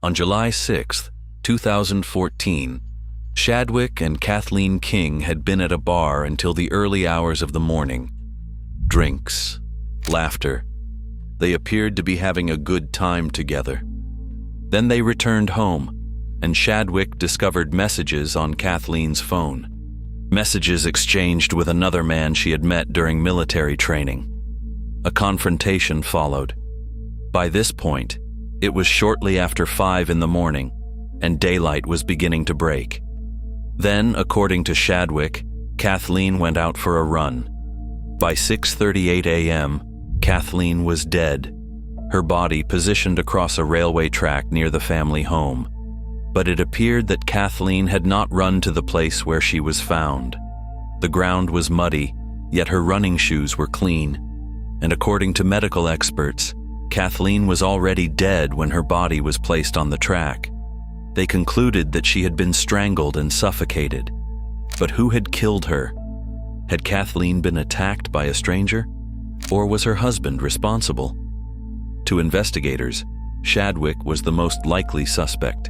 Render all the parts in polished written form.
On July 6, 2014, Shadwick and Kathleen King had been at a bar until the early hours of the morning. Drinks, laughter. They appeared to be having a good time together. Then they returned home, and Shadwick discovered messages on Kathleen's phone. Messages exchanged with another man she had met during military training. A confrontation followed. By this point, it was shortly after 5 in the morning, and daylight was beginning to break. Then, according to Shadwick, Kathleen went out for a run. By 6:38 a.m., Kathleen was dead, her body positioned across a railway track near the family home. But it appeared that Kathleen had not run to the place where she was found. The ground was muddy, yet her running shoes were clean. And according to medical experts, Kathleen was already dead when her body was placed on the track. They concluded that she had been strangled and suffocated. But who had killed her? Had Kathleen been attacked by a stranger? Or was her husband responsible? To investigators, Shadwick was the most likely suspect.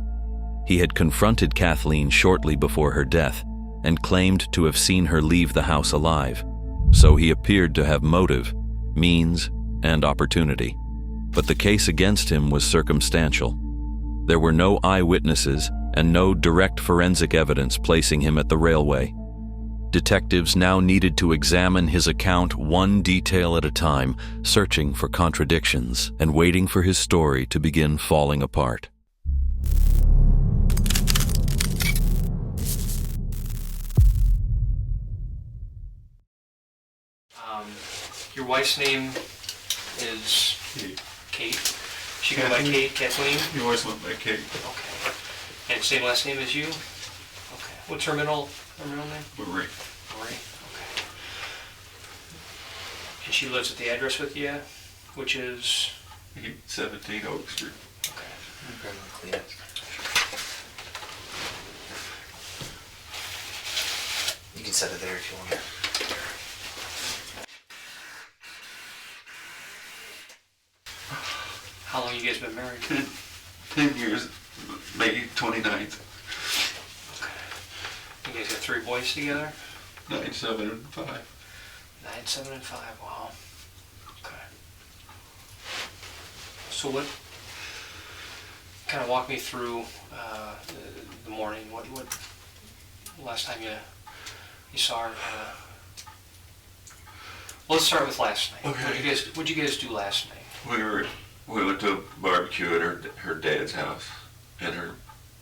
He had confronted Kathleen shortly before her death and claimed to have seen her leave the house alive. So he appeared to have motive, means, and opportunity. But the case against him was circumstantial. There were no eyewitnesses and no direct forensic evidence placing him at the railway. Detectives now needed to examine his account one detail at a time, searching for contradictions and waiting for his story to begin falling apart. Your wife's name is Kate. She go by Kate, Kathleen? You always went by Kate. Okay. And same last name as you? Okay. What's her middle name? Marie. Marie. Okay. And she lives at the address with you, which is? 17 Oak Street. Okay. You can set it there if you want. How long you guys been married? 10 years, May 29th. Okay. You guys got 3 boys together? 9, 7, and 5. 9, 7, and 5. Wow. Okay. So what? Kind of walk me through the morning. What? Last time you saw her? Well, let's start with last night. Okay. What'd you guys do last night? We went to a barbecue at her dad's house, and her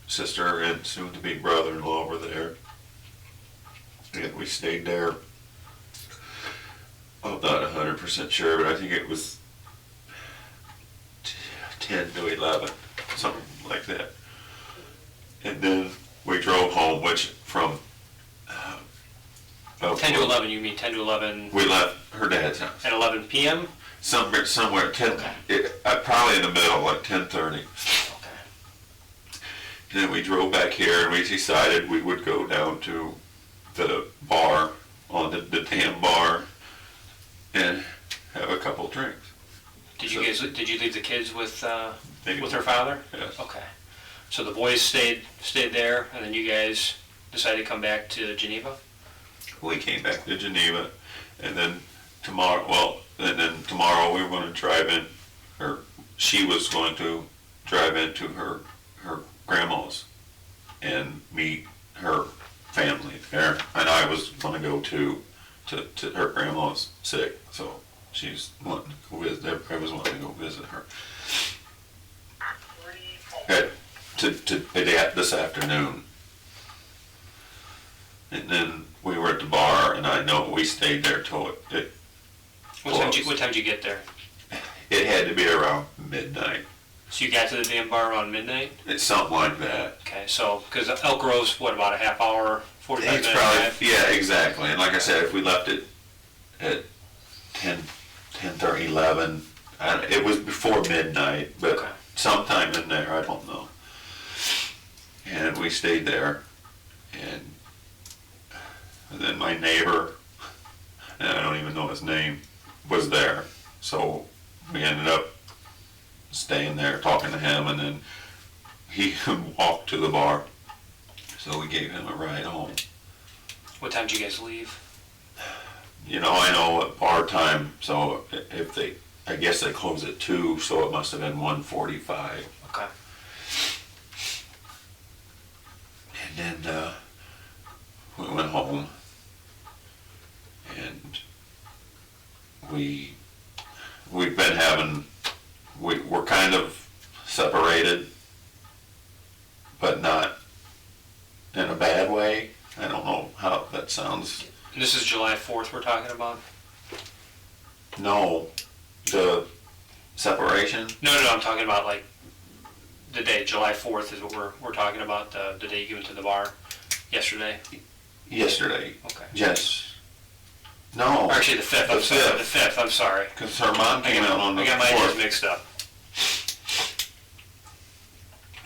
sister and soon-to-be brother-in-law were there. And we stayed there. I'm not 100% sure, but I think it was 10 to 11, something like that. And then we drove home, which from 10 to 11, you mean 10 to 11? We left her dad's house. At 11 p.m.? Somewhere 10, Okay. probably in the middle, like 10:30. Okay. And then we drove back here, and we decided we would go down to the bar, on the Tam bar, and have a couple drinks. Did you leave the kids with her Maybe. father? Yes. Okay. So the boys stayed there, and then you guys decided to come back to Geneva? We came back to Geneva, and then tomorrow we were going to drive in, or she was going to drive into her grandma's and meet her family there, and I was going to go to her grandma's sick, so she's wanting to go visit. I was wanting to go visit her. This afternoon, and then we were at the bar, and I know we stayed there till it What time did you get there? It had to be around midnight. So you got to the damn bar around midnight? It's something like that. Okay, so, because Elk Grove's, what, about a half hour, 45 It's minutes probably, drive? yeah, exactly. And like I said, if we left it at 10:30, 11, it was before midnight, but Okay. sometime in there, I don't know. And we stayed there, and then my neighbor, and I don't even know his name, was there. So we ended up staying there, talking to him, and then he could walk to the bar, so we gave him a ride home. What time did you guys leave? You know, I know at bar time, so if they, I guess they close at 2, so it must have been 1:45. Okay. And then we went home, and we've been having, we're kind of separated, but not in a bad way. I don't know how that sounds. And this is July 4th we're talking about? No, the separation. No, I'm talking about like the day, July 4th is what we're talking about, the day you went to the bar yesterday? Yesterday. Okay. Yes. No. Or actually the 5th, I'm sorry. The 5th, I'm sorry. Because her mom came out on the 4th. I got my days mixed up.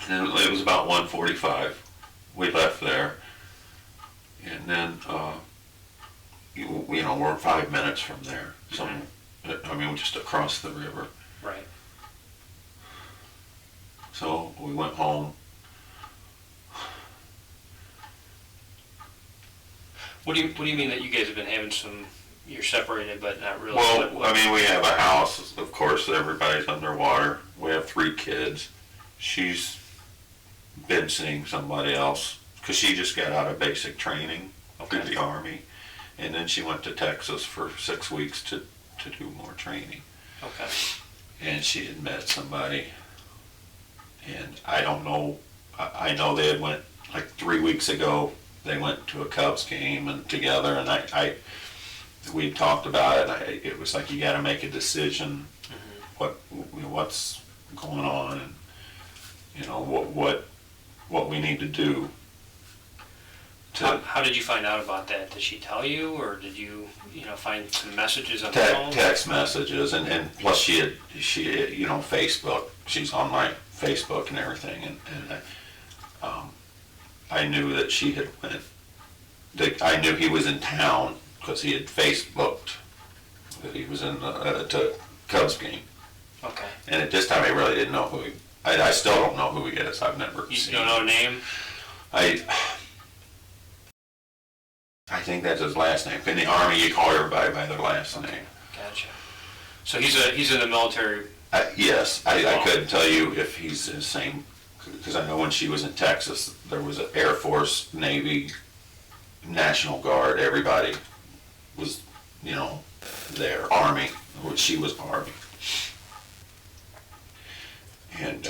And it was about 1:45. We left there. And then, you know, we're 5 minutes from there. So, I mean, just across the river. Right. So we went home. What do you mean that you guys have been having some, you're separated but not really? Well, I mean, we have a house, of course, everybody's underwater. We have 3 kids. She's been seeing somebody else because she just got out of basic training through the Army. And then she went to Texas for 6 weeks to do more training. Okay. And she had met somebody. And I don't know, I know they had went, like 3 weeks ago, they went to a Cubs game and together, and we talked about it. It was like, you got to make a decision, what's going on, and you know what we need to do. How did you find out about that? Did she tell you, or did you find some messages on the phone? Text messages, and plus she you know, Facebook. She's on my Facebook and everything, and I knew that she had went. I knew he was in town because he had Facebooked that he was in the Cubs game. Okay. And at this time, I really didn't know who he. I still don't know who he is. I've never seen. You don't know a name? I think that's his last name. In the Army, you call everybody by their last name. Gotcha. So he's in the military. Yes, I couldn't tell you if he's the same, because I know when she was in Texas, there was an Air Force, Navy, National Guard, everybody was, there. Army, which she was Army. And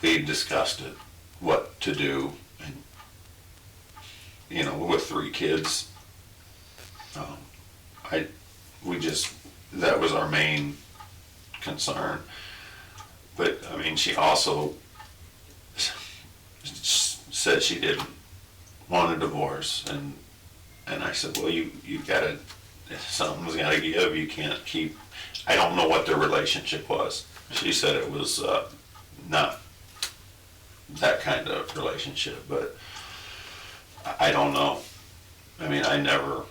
we discussed it, what to do, and, with 3 kids, that was our main concern. But I mean, she also said she didn't want a divorce, and I said, well, you gotta, something's gotta give. You can't keep. I don't know what their relationship was. She said it was not that kind of relationship, but I don't know. I mean, I knew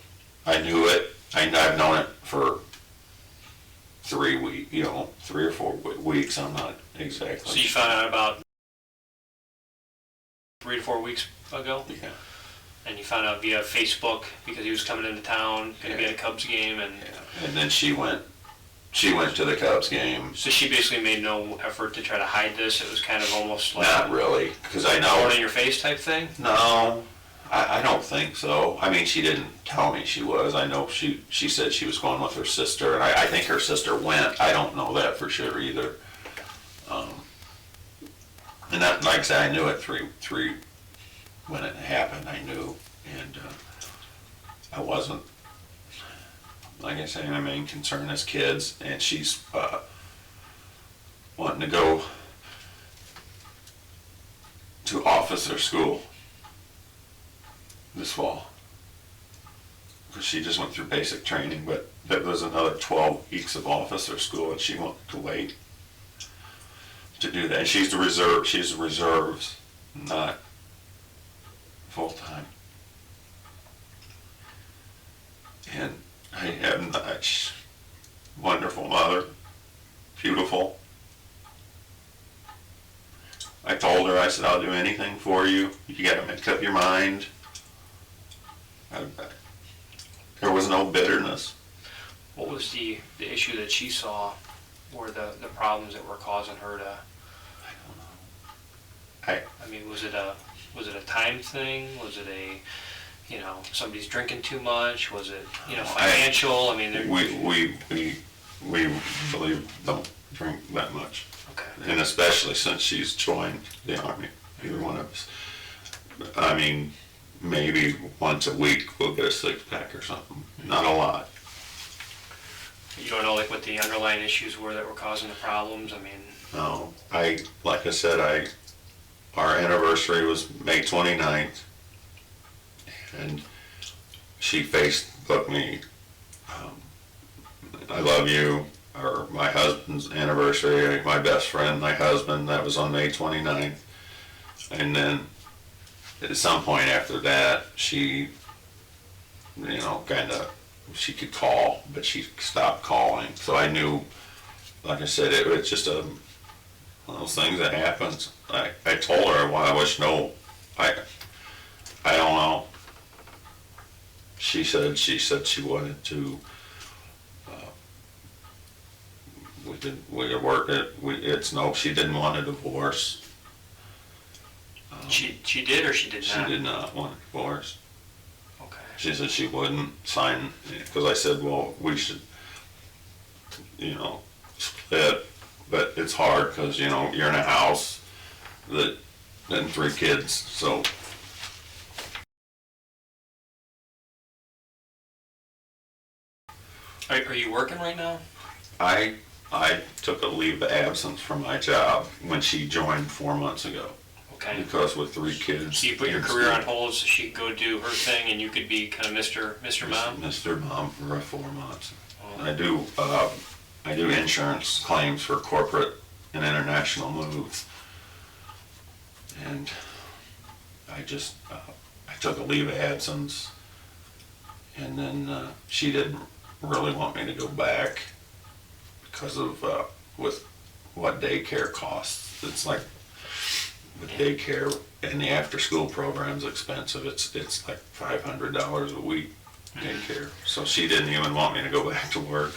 it. I've known it for 3 weeks, 3 or 4 weeks. I'm not exactly. So you found out about 3 to 4 weeks ago? Yeah. And you found out via Facebook because he was coming into town, going to be at a Cubs game, and. Yeah. And then she went to the Cubs game. So she basically made no effort to try to hide this. It was kind of almost like. Not really, because I know. Thrown in your face type thing? No. I don't think so. I mean, she didn't tell me she was. I know she said she was going with her sister, and I think her sister went. I don't know that for sure either. And that, like I said, I knew it three when it happened. I knew, and I wasn't. Like I say, my main concern is kids, and she's wanting to go to officer school this fall, because she just went through basic training, but there was another 12 weeks of officer school, and she wanted to wait to do that. And she's reserves, not full-time. And I have a wonderful mother, beautiful, I told her, I said, I'll do anything for you. You got to make up your mind. There was no bitterness. What was the issue that she saw, or the problems that were causing her to? I mean, was it a time thing? Was it somebody's drinking too much? Was it financial? I mean, we really don't drink that much. Okay. And especially since she's joined the Army, either one of us. I mean, maybe once a week we'll get a 6-pack or something. Not a lot. You don't know what the underlying issues were that were causing the problems? I mean. No, like I said, our anniversary was May 29th, and she Facebooked me, I love you, or my husband's anniversary, my best friend, my husband, that was on May 29th. And then at some point after that, she, she could call, but she stopped calling. So I knew, like I said, it was just one of those things that happens. I told her, well, I wish I don't know. She said she wanted to, she didn't want a divorce. She did, or she did not? She did not want a divorce. Okay. She said she wouldn't sign, because I said, well, we should, split, but it's hard because, you're in a house and 3 kids, so. Are you working right now? I took a leave of absence from my job when she joined 4 months ago. Okay. Because with 3 kids. So you put your career on hold so she could go do her thing and you could be kind of Mr. Mom? Mr. Mom for 4 months. Oh. I do insurance claims for corporate and international moves. And I took a leave of absence, and then she didn't really want me to go back because of with what daycare costs. It's like with daycare and the after-school program's expensive. It's like $500 a week daycare. So she didn't even want me to go back to work.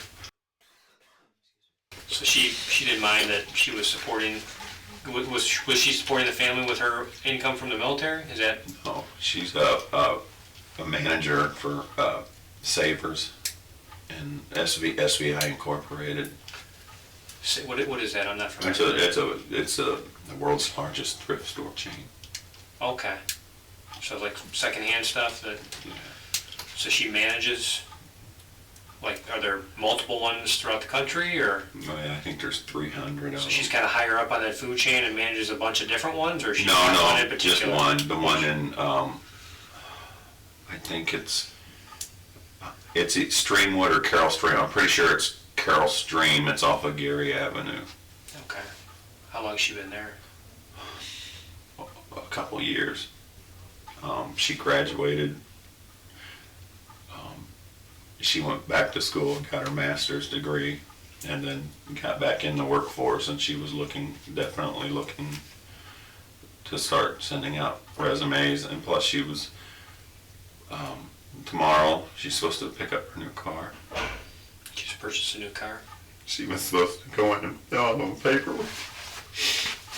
So she didn't mind that she was supporting. Was she supporting the family with her income from the military? Is that? No, she's a manager for Savers and SVI Incorporated. What is that? I'm not familiar. It's the world's largest thrift store chain. Okay. So like secondhand stuff that. Yeah. So she manages. Like, are there multiple ones throughout the country, or? Oh, yeah, I think there's 300 of them. So she's kind of higher up on that food chain and manages a bunch of different ones, or she's No, one in just particular? one. The one in, I think it's Streamwood or Carroll Stream. I'm pretty sure it's Carroll Stream. It's off of Gary Avenue. Okay. How long has she been there? A couple years. She graduated. She went back to school and got her master's degree, and then got back in the workforce, and she was definitely looking to start sending out resumes. And plus she was, tomorrow she's supposed to pick up her new car. She's purchased a new car? She was supposed to go in and fill out the paperwork.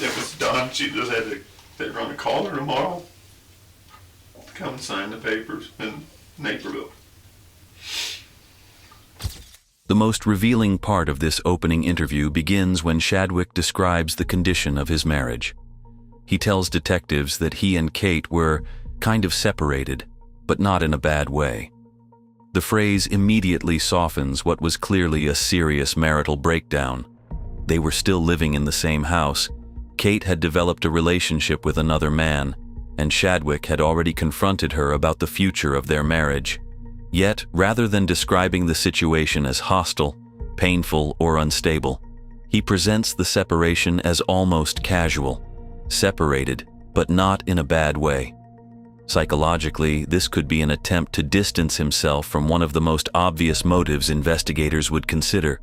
It was done. She just they were going to call her tomorrow to come and sign the papers in Naperville. The most revealing part of this opening interview begins when Shadwick describes the condition of his marriage. He tells detectives that he and Kate were kind of separated, but not in a bad way. The phrase immediately softens what was clearly a serious marital breakdown. They were still living in the same house. Kate had developed a relationship with another man, and Shadwick had already confronted her about the future of their marriage. Yet, rather than describing the situation as hostile, painful, or unstable, he presents the separation as almost casual, separated, but not in a bad way. Psychologically, this could be an attempt to distance himself from one of the most obvious motives investigators would consider: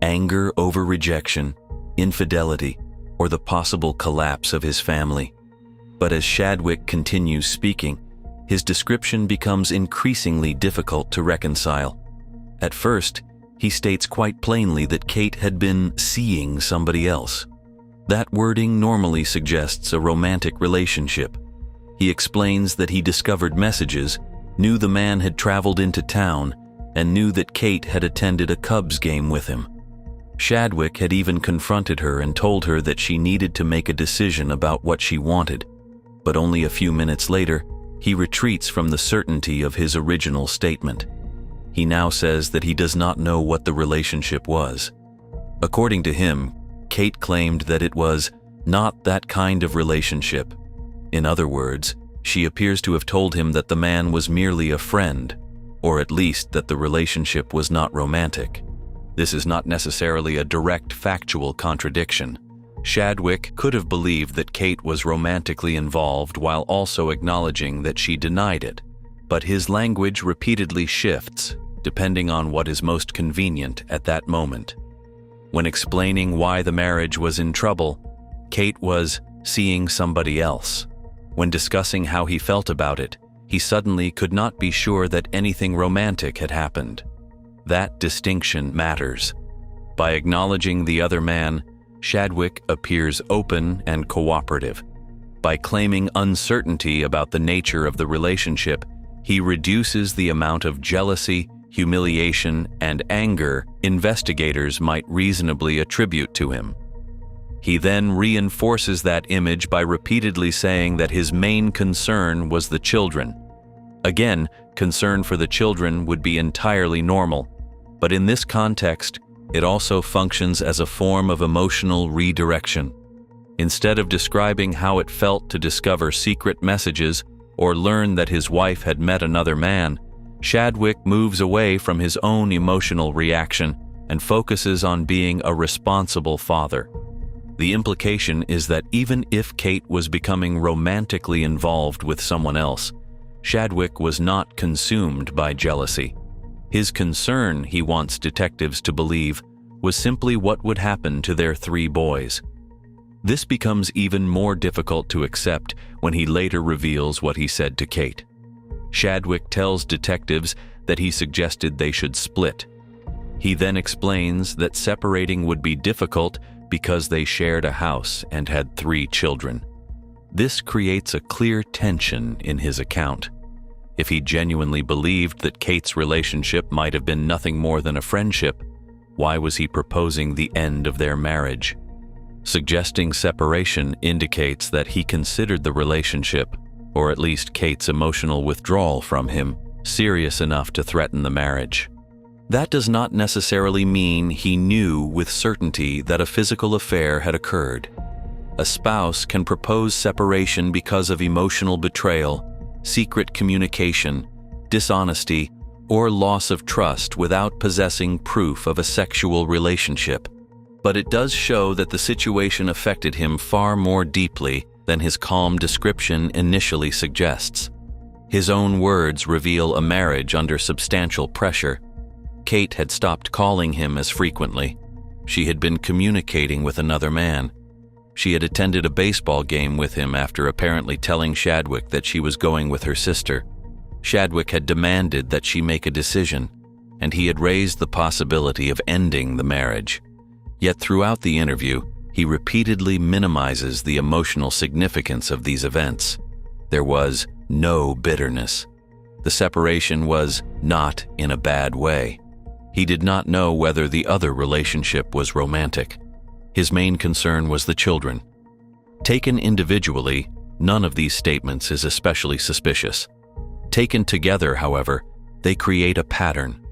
anger over rejection, infidelity, or the possible collapse of his family. But as Shadwick continues speaking, his description becomes increasingly difficult to reconcile. At first, he states quite plainly that Kate had been seeing somebody else. That wording normally suggests a romantic relationship. He explains that he discovered messages, knew the man had traveled into town, and knew that Kate had attended a Cubs game with him. Shadwick had even confronted her and told her that she needed to make a decision about what she wanted. But only a few minutes later, he retreats from the certainty of his original statement. He now says that he does not know what the relationship was. According to him, Kate claimed that it was not that kind of relationship. In other words, she appears to have told him that the man was merely a friend, or at least that the relationship was not romantic. This is not necessarily a direct factual contradiction. Shadwick could have believed that Kate was romantically involved while also acknowledging that she denied it, but his language repeatedly shifts depending on what is most convenient at that moment. When explaining why the marriage was in trouble, Kate was seeing somebody else. When discussing how he felt about it, he suddenly could not be sure that anything romantic had happened. That distinction matters. By acknowledging the other man, Shadwick appears open and cooperative. By claiming uncertainty about the nature of the relationship, he reduces the amount of jealousy, humiliation, and anger investigators might reasonably attribute to him. He then reinforces that image by repeatedly saying that his main concern was the children. Again, concern for the children would be entirely normal, but in this context, it also functions as a form of emotional redirection. Instead of describing how it felt to discover secret messages or learn that his wife had met another man, Shadwick moves away from his own emotional reaction and focuses on being a responsible father. The implication is that even if Kate was becoming romantically involved with someone else, Shadwick was not consumed by jealousy. His concern, he wants detectives to believe, was simply what would happen to their 3 boys. This becomes even more difficult to accept when he later reveals what he said to Kate. Shadwick tells detectives that he suggested they should split. He then explains that separating would be difficult because they shared a house and had 3 children. This creates a clear tension in his account. If he genuinely believed that Kate's relationship might have been nothing more than a friendship, why was he proposing the end of their marriage? Suggesting separation indicates that he considered the relationship, or at least Kate's emotional withdrawal from him, serious enough to threaten the marriage. That does not necessarily mean he knew with certainty that a physical affair had occurred. A spouse can propose separation because of emotional betrayal, secret communication, dishonesty, or loss of trust without possessing proof of a sexual relationship. But it does show that the situation affected him far more deeply than his calm description initially suggests. His own words reveal a marriage under substantial pressure. Kate had stopped calling him as frequently. She had been communicating with another man. She had attended a baseball game with him after apparently telling Shadwick that she was going with her sister. Shadwick had demanded that she make a decision, and he had raised the possibility of ending the marriage. Yet throughout the interview, he repeatedly minimizes the emotional significance of these events. There was no bitterness. The separation was not in a bad way. He did not know whether the other relationship was romantic. His main concern was the children. Taken individually, none of these statements is especially suspicious. Taken together, however, they create a pattern.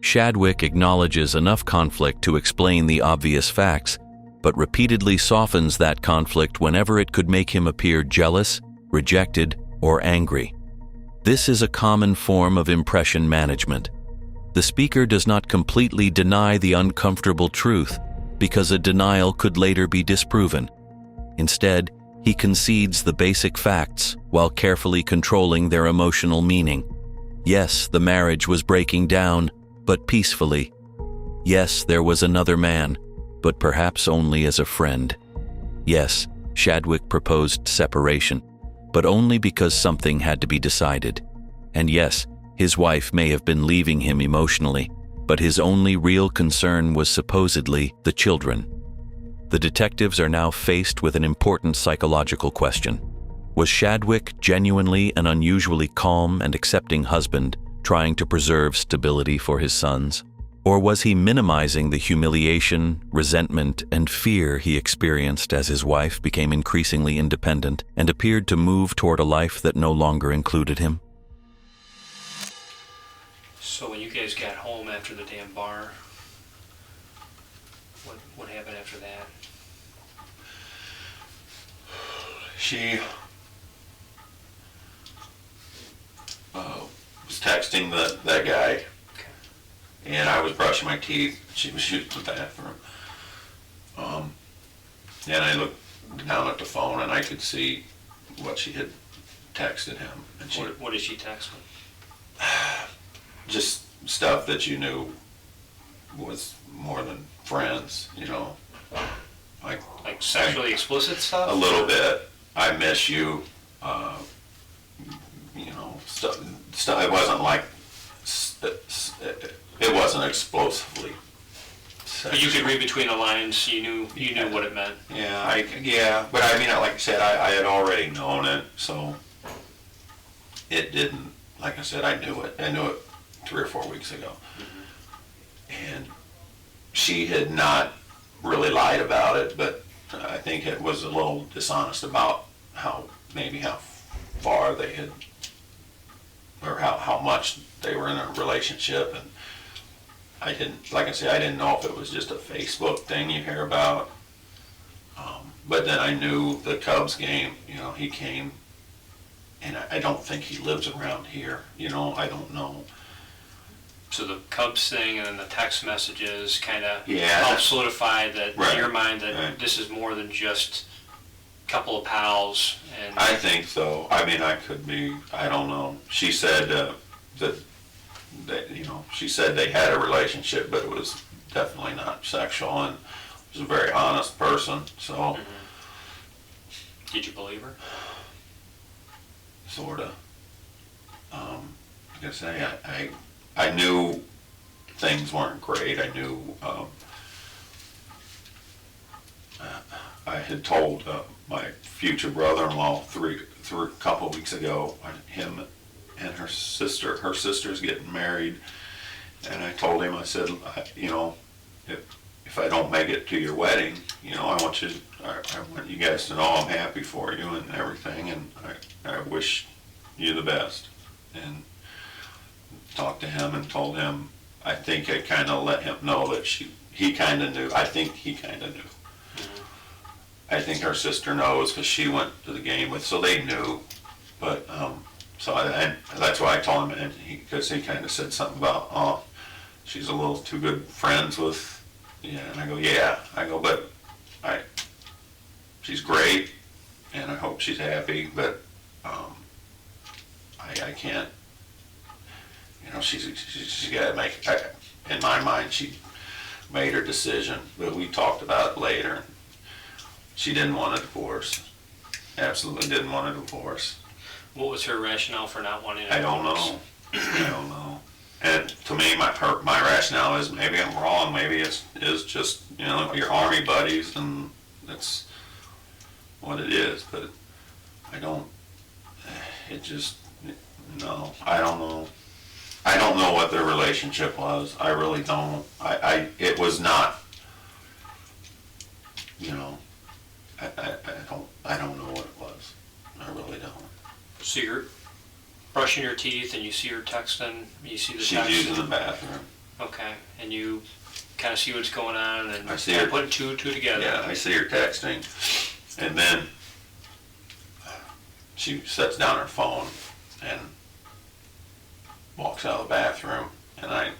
Shadwick acknowledges enough conflict to explain the obvious facts, but repeatedly softens that conflict whenever it could make him appear jealous, rejected, or angry. This is a common form of impression management. The speaker does not completely deny the uncomfortable truth because a denial could later be disproven. Instead, he concedes the basic facts while carefully controlling their emotional meaning. Yes, the marriage was breaking down, but peacefully. Yes, there was another man, but perhaps only as a friend. Yes, Shadwick proposed separation, but only because something had to be decided. And yes, his wife may have been leaving him emotionally, but his only real concern was supposedly the children. The detectives are now faced with an important psychological question. Was Shadwick genuinely an unusually calm and accepting husband trying to preserve stability for his sons? Or was he minimizing the humiliation, resentment, and fear he experienced as his wife became increasingly independent and appeared to move toward a life that no longer included him? So when you guys got home after the damn bar, what happened after that? She was texting that guy, Okay. and I was brushing my teeth. She was using the bathroom. And I looked down at the phone, and I could see what she had texted him. And she What did she text him? just stuff that you knew was more than friends, you know. Like Sexually explicit stuff? a little bit. I miss you. You know, stuff. It wasn't like it wasn't explosively sexual. But you could read between the lines. You knew what it meant. Yeah, but I mean, like I said, I had already known it, so it didn't. Like I said, I knew it. I knew it 3 or 4 weeks ago, and she had not really lied about it, but I think it was a little dishonest about how far they had, or how much they were in a relationship. And I didn't, like I said, I didn't know if it was just a Facebook thing you hear about. But then I knew the Cubs game, you know, he came, and I don't think he lives around here, you know, I don't know. So the Cubs thing and then the text messages kind of Yeah. help solidify that Right. in your mind that Right. this is more than just a couple of pals. And I think so. I mean, I could be, I don't know. She said that, you know, she said they had a relationship, but it was definitely not sexual, and was a very honest person, so Did you believe her? sorta. Like I say, I knew things weren't great. I knew, I had told my future brother-in-law a couple weeks ago, him and her sister's getting married, and I told him, I said, you know, if I don't make it to your wedding, you know, I want you guys to know I'm happy for you and everything, and I wish you the best. And talked to him and told him, I think I kind of let him know that he kind of knew. I think he kind of knew. I think her sister knows because she went to the game so they knew. But so that's why I told him, and because he kind of said something about, oh, she's a little too good friends with, yeah. And I go, yeah. I go, but she's great, and I hope she's happy. But I can't. You know, she's got to make. In my mind, she made her decision, but we talked about it later. She didn't want a divorce. Absolutely didn't want a divorce. What was her rationale for not wanting a I don't divorce? know. I don't know. And to me, my rationale is maybe I'm wrong. Maybe it's just, you know, your army buddies, and that's what it is. But I don't. It just no. I don't know. I don't know what their relationship was. I really don't. It was not. You know. I don't know what it was. I really don't. So you're brushing your teeth and you see her texting, you see the She's text. using the bathroom. Okay, and you kind of see what's going on and I see kind her of putting two and two together. Yeah, I see her texting, and then she sets down her phone and walks out of the bathroom, and I What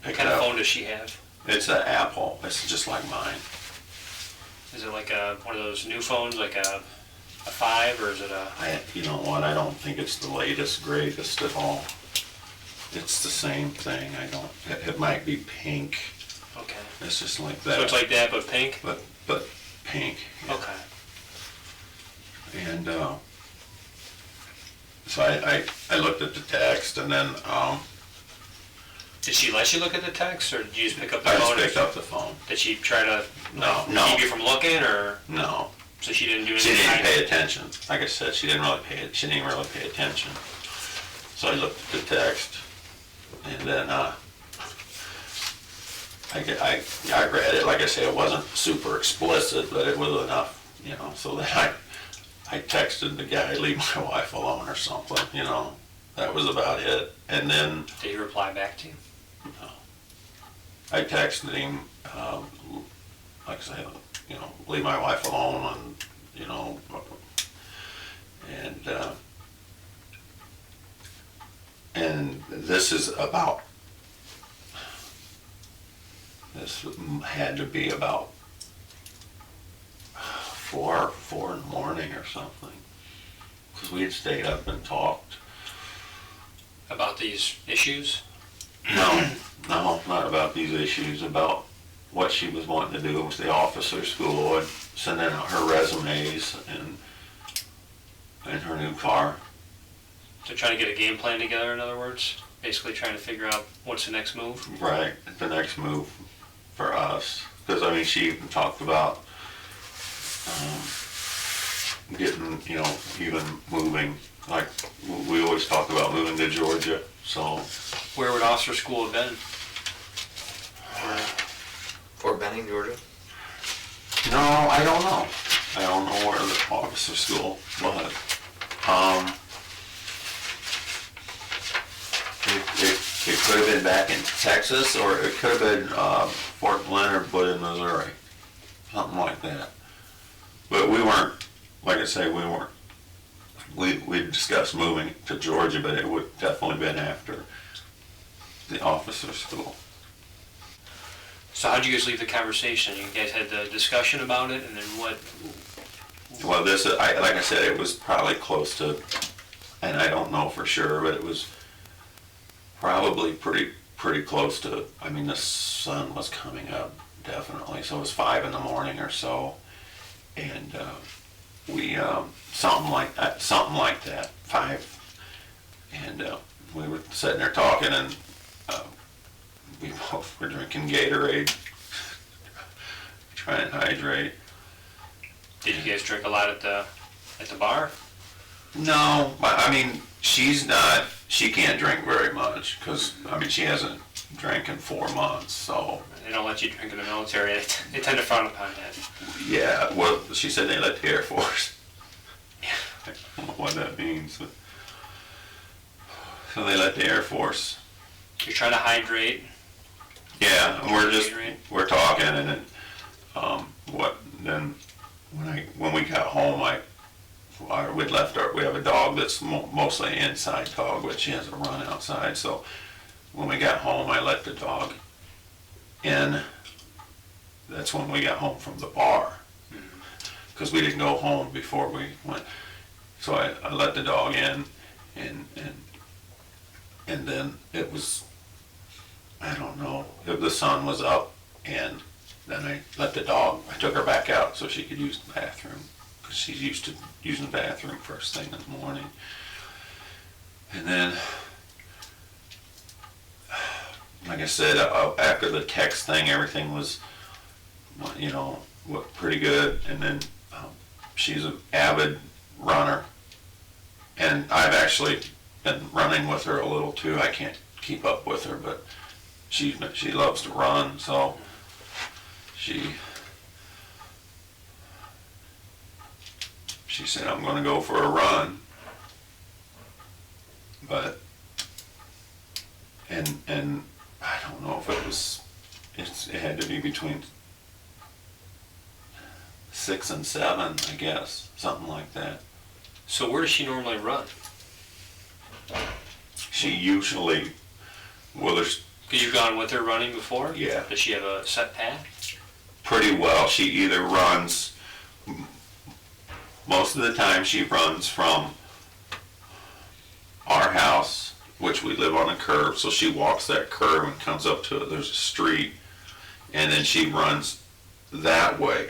pick kind it of up. phone does she have? It's an Apple. It's just like mine. Is it like one of those new phones, like a 5, or is it a... You know what? I don't think it's the latest, greatest at all. It's the same thing. It might be pink. Okay. It's just like that. So it's like that, but pink? But pink. Yeah. Okay. And so I looked at the text, and then Did she let you look at the text, or did you just pick up the I phone? just picked up the phone. Did she try to No. keep you from looking, or No, so she didn't do she anything? didn't pay attention. Like I said, she didn't even really pay attention. So I looked at the text, and then I read it. Like I say, it wasn't super explicit, but it was enough, so that I texted the guy, leave my wife alone or something, that was about it. And then Did he reply back to you? I texted him, like I said, leave my wife alone, and this is about, this had to be about 4 in the morning or something, because we had stayed up and talked. About these issues? No, not about these issues, about what she was wanting to do with the officer school and sending out her resumes and her new car. So trying to get a game plan together, in other words? Basically trying to figure out what's the next move? Right, the next move for us. Because, she even talked about getting, even moving. Like, we always talk about moving to Georgia, so. Where would officer school have been? Fort Benning, Georgia? No, I don't know. I don't know where the officer school was. It could have been back in Texas, or it could have been Fort Leonard, but in Missouri. Something like that. But we weren't, like I say, we discussed moving to Georgia, but it would definitely been after the officer school. So how'd you guys leave the conversation? You guys had the discussion about it, and then what? Well, like I said, it was probably close to, and I don't know for sure, but it was probably pretty close to, the sun was coming up, definitely, so it was 5 in the morning or so, and we, something like that, 5, and we were sitting there talking, and we both were drinking Gatorade, trying to hydrate. Did you guys drink a lot at the bar? No, she can't drink very much, because, she hasn't drank in 4 months, so. They don't let you drink in the military. They tend to frown upon that. Yeah, well, she said they let the Air Force. I don't know what that means, but. So they let the Air Force. You're trying to hydrate. Yeah, and we're talking, and then, when we got home, we have a dog that's mostly an inside dog, but she has a run outside, so when we got home, I let the dog in. That's when we got home from the bar, because we didn't go home before we went, so I let the dog in, and then it was, I don't know, the sun was up, and then I took her back out so she could use the bathroom, because she's used to using the bathroom first thing in the morning. And then, like I said, after the text thing, everything was, pretty good. And then she's an avid runner, and I've actually been running with her a little too. I can't keep up with her, but she loves to run, so she said, I'm going to go for a run, but, and I don't know if it had to be between 6 and 7, I guess, something like that. So where does she normally run? She usually, Because you've gone with her running before? Yeah. Does she have a set path? Pretty well. She either runs, most of the time she runs from our house, which we live on a curve, so she walks that curve and comes up to it. There's a street, and then she runs that way.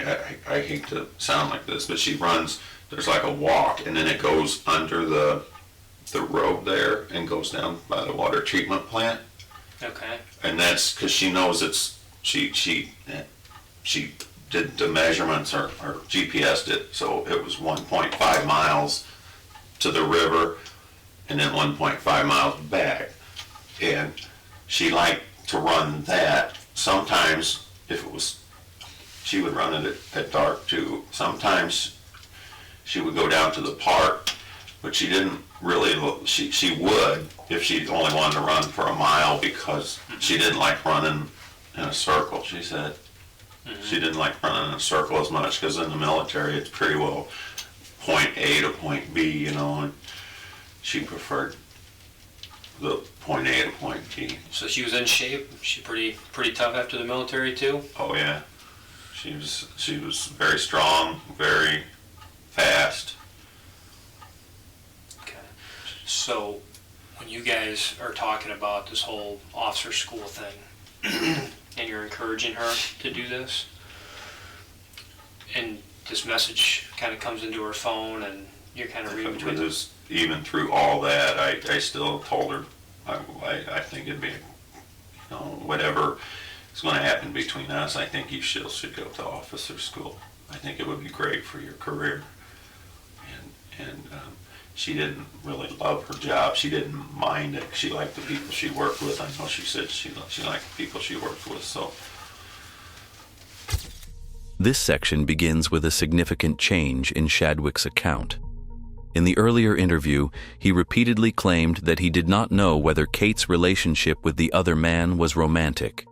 I hate to sound like this, but she runs there's like a walk, and then it goes under the road there and goes down by the water treatment plant. Okay. And that's because she knows she did the measurements, or GPS'd it, so it was 1.5 miles to the river and then 1.5 miles back. And she liked to run that. Sometimes, if it was, she would run it at dark too. Sometimes she would go down to the park, but she didn't really, she would if she only wanted to run for a mile, because she didn't like running in a circle, she said. She didn't like running in a circle as much, because in the military it's pretty well point A to point B, you know, and she preferred the point A to point B. So she was in shape. She pretty tough after the military too. Oh yeah, she was very strong, very fast. Okay. So when you guys are talking about this whole officer school thing, and you're encouraging her to do this, and this message kind of comes into her phone, and you're kind of reading between this. Even through all that, I still told her I think it'd be, you know, whatever is going to happen between us, I think you still should go to officer school. I think it would be great for your career. And she didn't really love her job. She didn't mind it. She liked the people she worked with. I know she said she liked the people she worked with. So This section begins with a significant change in Shadwick's account. In the earlier interview, he repeatedly claimed that he did not know whether Kate's relationship with the other man was romantic.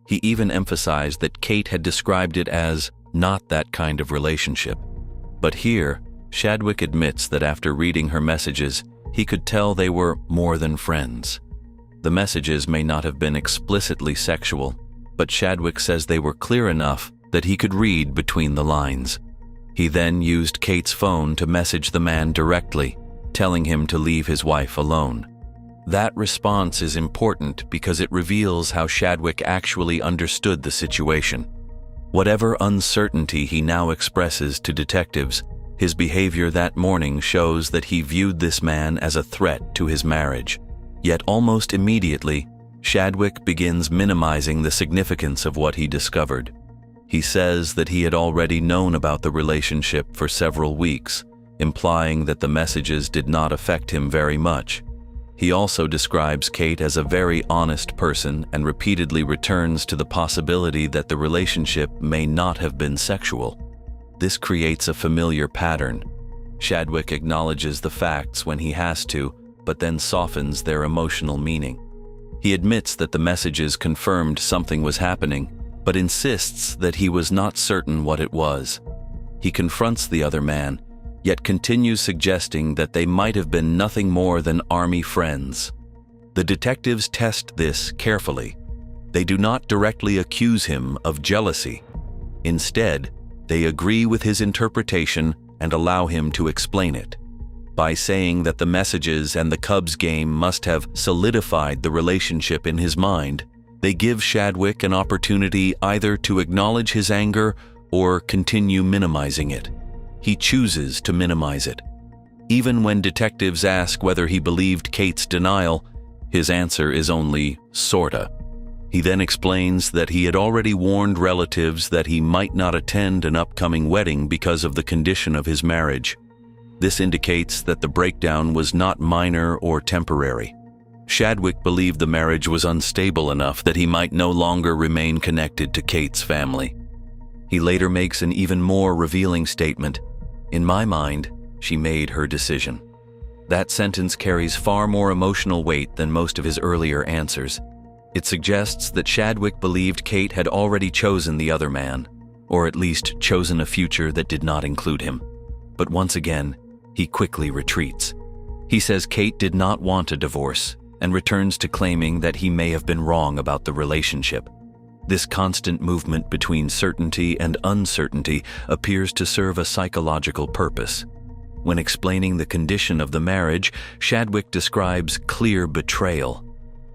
He even emphasized that Kate had described it as not that kind of relationship. But here, Shadwick admits that after reading her messages, he could tell they were more than friends. The messages may not have been explicitly sexual, but Shadwick says they were clear enough that he could read between the lines. He then used Kate's phone to message the man directly, telling him to leave his wife alone. That response is important because it reveals how Shadwick actually understood the situation. Whatever uncertainty he now expresses to detectives, his behavior that morning shows that he viewed this man as a threat to his marriage. Yet almost immediately, Shadwick begins minimizing the significance of what he discovered. He says that he had already known about the relationship for several weeks, implying that the messages did not affect him very much. He also describes Kate as a very honest person and repeatedly returns to the possibility that the relationship may not have been sexual. This creates a familiar pattern. Shadwick acknowledges the facts when he has to, but then softens their emotional meaning. He admits that the messages confirmed something was happening, but insists that he was not certain what it was. He confronts the other man, yet continues suggesting that they might have been nothing more than army friends. The detectives test this carefully. They do not directly accuse him of jealousy. Instead, they agree with his interpretation and allow him to explain it. By saying that the messages and the Cubs game must have solidified the relationship in his mind, they give Shadwick an opportunity either to acknowledge his anger or continue minimizing it. He chooses to minimize it. Even when detectives ask whether he believed Kate's denial, his answer is only sorta. He then explains that he had already warned relatives that he might not attend an upcoming wedding because of the condition of his marriage. This indicates that the breakdown was not minor or temporary. Shadwick believed the marriage was unstable enough that he might no longer remain connected to Kate's family. He later makes an even more revealing statement. "In my mind, she made her decision." That sentence carries far more emotional weight than most of his earlier answers. It suggests that Shadwick believed Kate had already chosen the other man, or at least chosen a future that did not include him. But once again, he quickly retreats. He says Kate did not want a divorce, and returns to claiming that he may have been wrong about the relationship. This constant movement between certainty and uncertainty appears to serve a psychological purpose. When explaining the condition of the marriage, Shadwick describes clear betrayal.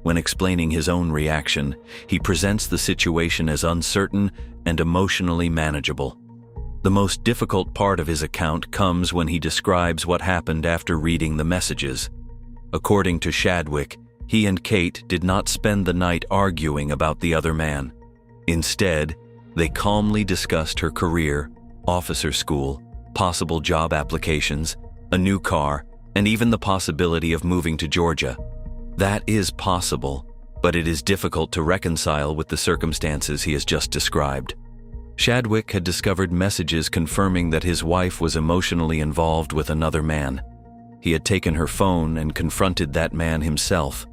When explaining his own reaction, he presents the situation as uncertain and emotionally manageable. The most difficult part of his account comes when he describes what happened after reading the messages. According to Shadwick, he and Kate did not spend the night arguing about the other man. Instead, they calmly discussed her career, officer school, possible job applications, a new car, and even the possibility of moving to Georgia. That is possible, but it is difficult to reconcile with the circumstances he has just described. Shadwick had discovered messages confirming that his wife was emotionally involved with another man. He had taken her phone and confronted that man himself.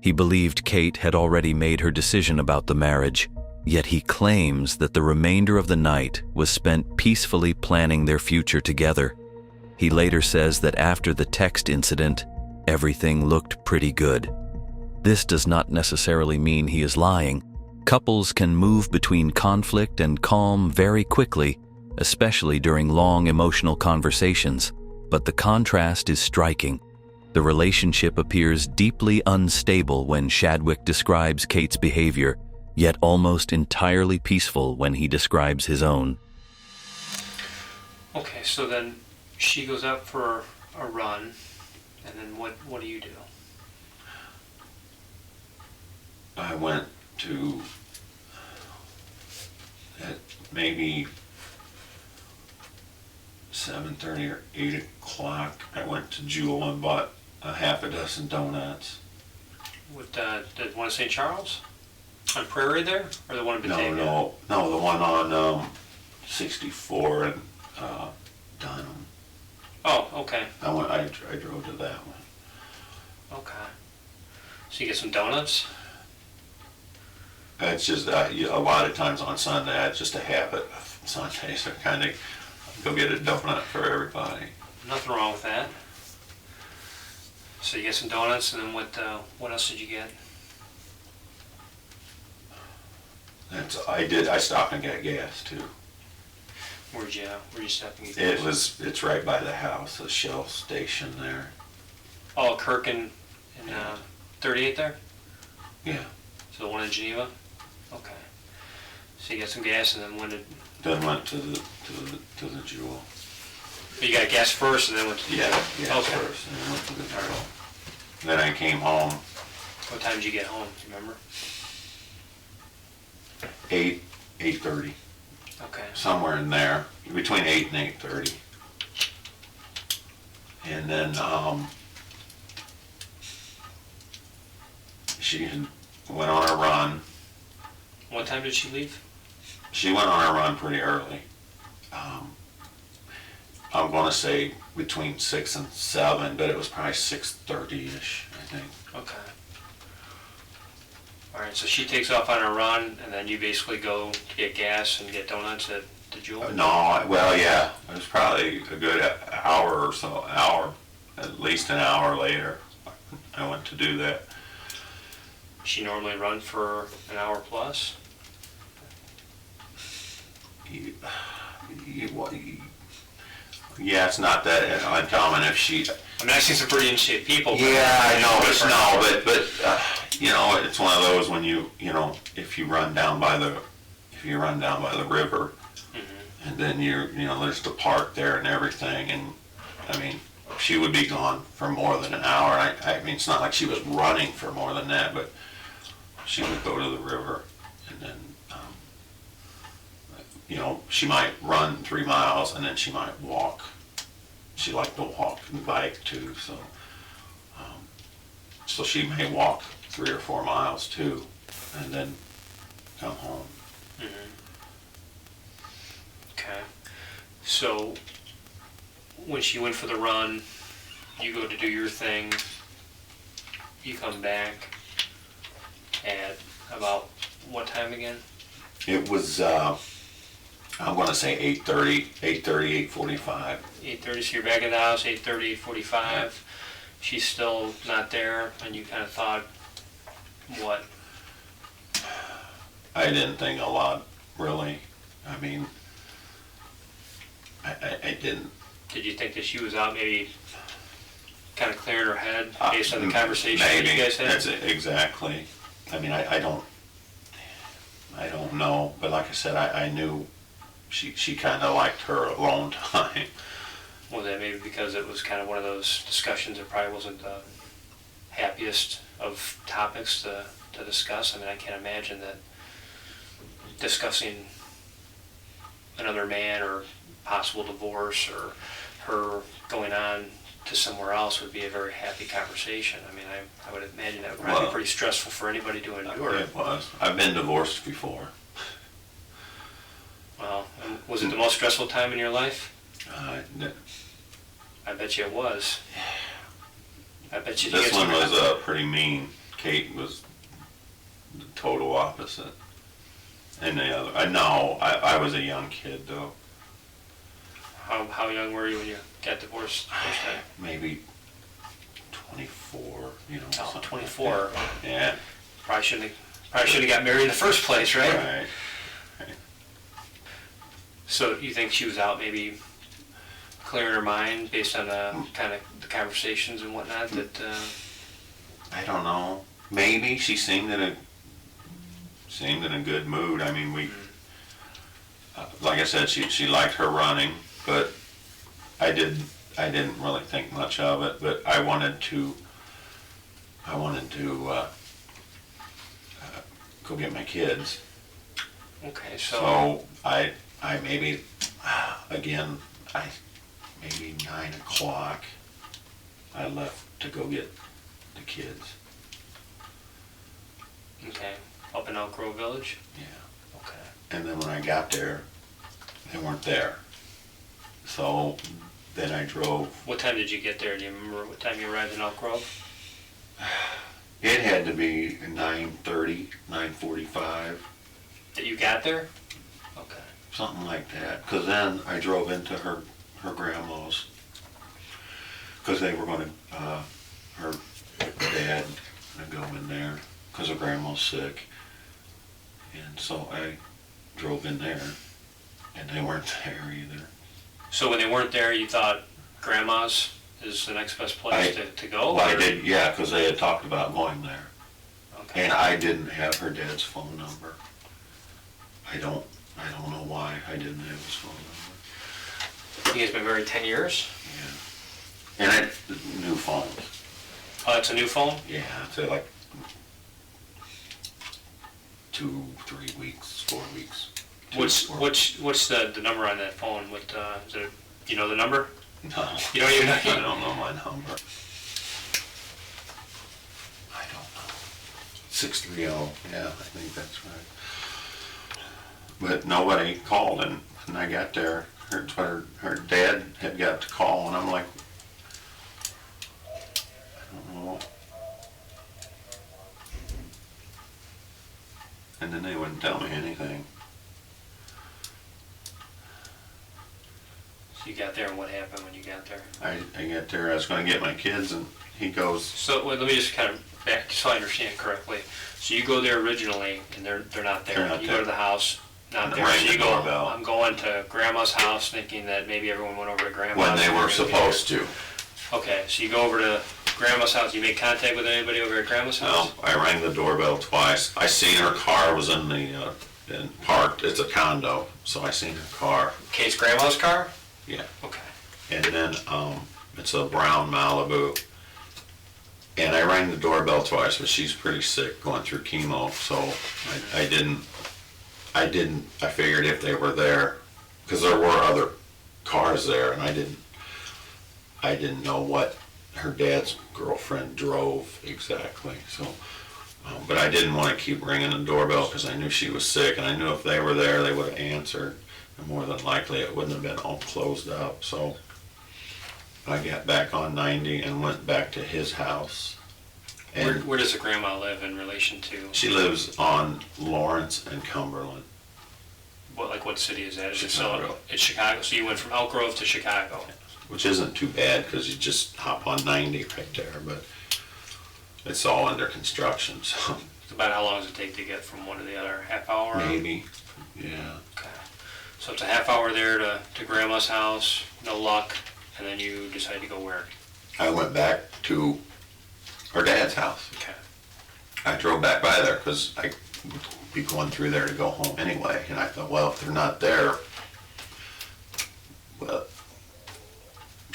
He believed Kate had already made her decision about the marriage, yet he claims that the remainder of the night was spent peacefully planning their future together. He later says that after the text incident, everything looked pretty good. This does not necessarily mean he is lying. Couples can move between conflict and calm very quickly, especially during long emotional conversations, but the contrast is striking. The relationship appears deeply unstable when Shadwick describes Kate's behavior, yet almost entirely peaceful when he describes his own. Okay, so then she goes out for a run, and then what do you do? I went to, at maybe 7:30 or 8 o'clock, I went to Jewel and bought a half a dozen donuts. With the one in St. Charles? On Prairie there? Or the one in Batavia? No, the one on 64 and Dunham. Oh, okay. I drove to that one. Okay. So you get some donuts? It's just a lot of times on Sunday, it's just a habit of Sundays to kind of go get a donut for everybody. Nothing wrong with that. So you get some donuts, and then what else did you get? I stopped and got gas too. Where'd you stop and get gas? It's right by the house, the Shell station there. Oh, Kirk and 38 there? Yeah. So the one in Geneva? Okay. So you got some gas, and then Then went to the Jewel. You got gas first, and then went to the Yeah, okay. first, and then went to the Jewel. Then I came home. What time did you get home? Do you remember? 8:30. Okay. Somewhere in there, between 8 and 8:30. And then she went on a run. What time did she leave? She went on a run pretty early. I'm going to say between 6 and 7, but it was probably 6:30-ish, I think. Okay. All right, so she takes off on a run, and then you basically go to get gas and get donuts at the Jewel? No, well, yeah, it was probably a good hour or so, at least an hour later, I went to do that. She normally run for an hour plus? Yeah, it's not that uncommon if she... I mean, I've seen some pretty in-shape people. Yeah, I know, but it's one of those when if you run down by the river, mm-hmm. and then there's the park there and everything, and I mean, she would be gone for more than an hour. I mean, it's not like she was running for more than that, but she would go to the river, and then she might run 3 miles, and then she might walk. She liked to walk and bike too, so she may walk 3 or 4 miles too, and then come home. Mm-hmm. Okay. So when she went for the run, you go to do your thing, you come back at about what time again? It was, I'm going to say 8:30, 8:45. 8:30, so you're back at the house, 8:30, 8:45. Yeah. She's still not there, and you kind of thought, what? I didn't think a lot, really. I mean, I didn't. Did you think that she was out maybe kind of clearing her head based on the conversation maybe. that you guys had? That's it, exactly. I mean, I don't know, but like I said, I knew she kind of liked her alone time. Was that maybe because it was kind of one of those discussions that probably wasn't the happiest of topics to discuss? I mean, I can't imagine that discussing another man or possible divorce or her going on to somewhere else would be a very happy conversation. I mean, I would imagine that would probably be pretty stressful for anybody to endure. It was. I've been divorced before. Well, was it the most stressful time in your life? No. I bet you it was. I bet you. This one was pretty mean. Kate was the total opposite. And the other, I was a young kid though. How young were you when you got divorced the first time? Maybe 24, you know. Oh, something 24. Like that. Yeah. Probably shouldn't have got married in the first place, right? Right. So you think she was out maybe clearing her mind based on kind of the conversations and whatnot that... I don't know. Maybe she seemed in a good mood. I mean, like I said, she liked her running, but I didn't really think much of it. But I wanted to go get my kids. Okay, so So I maybe again maybe 9 o'clock. I left to go get the kids. okay, up in Elk Grove Village. Yeah. Okay. And then when I got there, they weren't there. So then I drove. What time did you get there? Do you remember what time you arrived in Elk Grove? It had to be 9:30, 9:45, That you got there? Okay. something like that. Because then I drove into her grandma's. Because they were going to, her dad going to go in there because her grandma's sick. And so I drove in there, and they weren't there either. So when they weren't there, you thought Grandma's is the next best place to go? Well, I or- did, yeah, because they had talked about going there. Okay. And I didn't have her dad's phone number. I don't know why I didn't have his phone number. You guys been married 10 years? Yeah. And I, new phone. Oh, it's a new phone? Yeah, it's like 2, 3 weeks, 4 weeks. What's the number on that phone? What is it? You know the number? No. You don't even know? I don't know my number. I don't know. 630, yeah, I think that's right. But nobody called, and when I got there, her dad had got to call, and I'm like, I don't know. And then they wouldn't tell me anything. So you got there, and what happened when you got there? I got there, I was going to get my kids, and he goes, So let me just kind of back so I understand correctly. So you go there originally, and they're not there. They're not you there. go to the house, not And there. rang So the you go. doorbell. I'm going to Grandma's house, thinking that maybe everyone went over to Grandma's. when they were supposed to. Okay, so you go over to Grandma's house. You make contact with anybody over at Grandma's No, house? I rang the doorbell twice. I seen her car was in the, parked, it's a condo, so I seen her car. Okay, it's Grandma's car? Yeah. Okay. And then, it's a brown Malibu. And I rang the doorbell twice, but she's pretty sick, going through chemo, so I figured if they were there, because there were other cars there, and I didn't know what her dad's girlfriend drove exactly, so, but I didn't want to keep ringing the doorbell because I knew she was sick, and I knew if they were there, they would have answered, and more than likely it wouldn't have been all closed up, so I got back on 90 and went back to his house. And Where does the grandma live in relation to, she lives on Lawrence and Cumberland. what city is that? Is it Chicago. still, it's Chicago, so you went from Elk Grove to Chicago. Which isn't too bad because you just hop on 90 right there, but it's all under construction, so It's about how long does it take to get from one to the other? Half hour? maybe, yeah. Okay. So it's a half hour there to Grandma's house, no luck, and then you decide to go where? I went back to her dad's house. Okay. I drove back by there because I would be going through there to go home anyway, and I thought, well, if they're not there,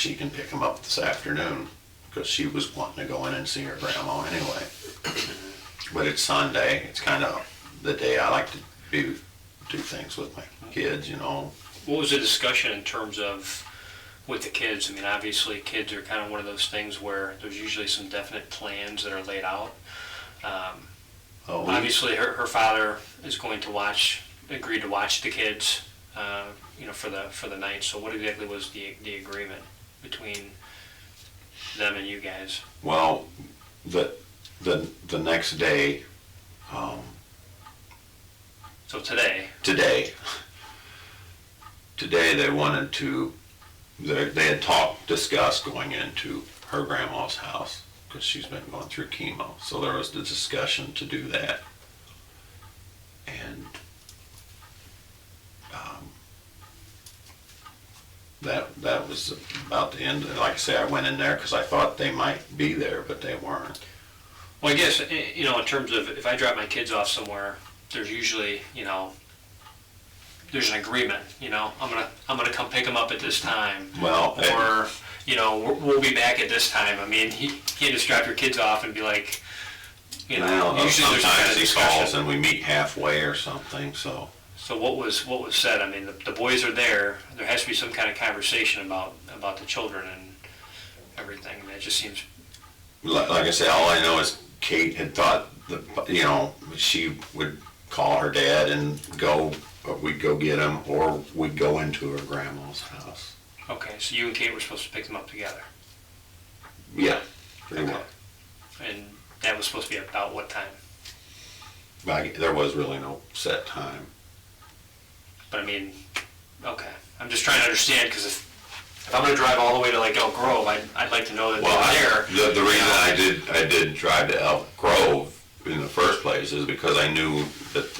she can pick them up this afternoon, because she was wanting to go in and see her grandma anyway. But it's Sunday. It's kind of the day I like to do things with my kids, you know. What was the discussion in terms of with the kids? I mean, obviously kids are kind of one of those things where there's usually some definite plans that are laid out. Obviously her father is going to agreed to watch the kids, you know, for the night. So what exactly was the agreement between them and you guys? Well, the next day, So today they wanted to, they had discussed going into her grandma's house, because she's been going through chemo. So there was the discussion to do that. And that was about the end. Like I say, I went in there because I thought they might be there, but they weren't. Well, I guess, you know, in terms of if I drop my kids off somewhere, there's usually, you know, there's an agreement, you know, I'm gonna come pick them up at this time. Well, or, you know, we'll be back at this time. I mean, you can't just drop your kids off and be like, you know, usually there's some kind sometimes of he discussion. calls and we meet halfway or something, so. So what was said? I mean, the boys are there. There has to be some kind of conversation about the children and everything. I mean, it just seems. Like I said, all I know is Kate had thought that, you know, she would call her dad and we'd go get him, or we'd go into her grandma's house. Okay, so you and Kate were supposed to pick them up together. Yeah, pretty well. And that was supposed to be about what time? There was really no set time. But I mean, okay. I'm just trying to understand, because if I'm going to drive all the way to like Elk Grove, I'd like to know that they're there. The reason I did drive to Elk Grove in the first place is because I knew that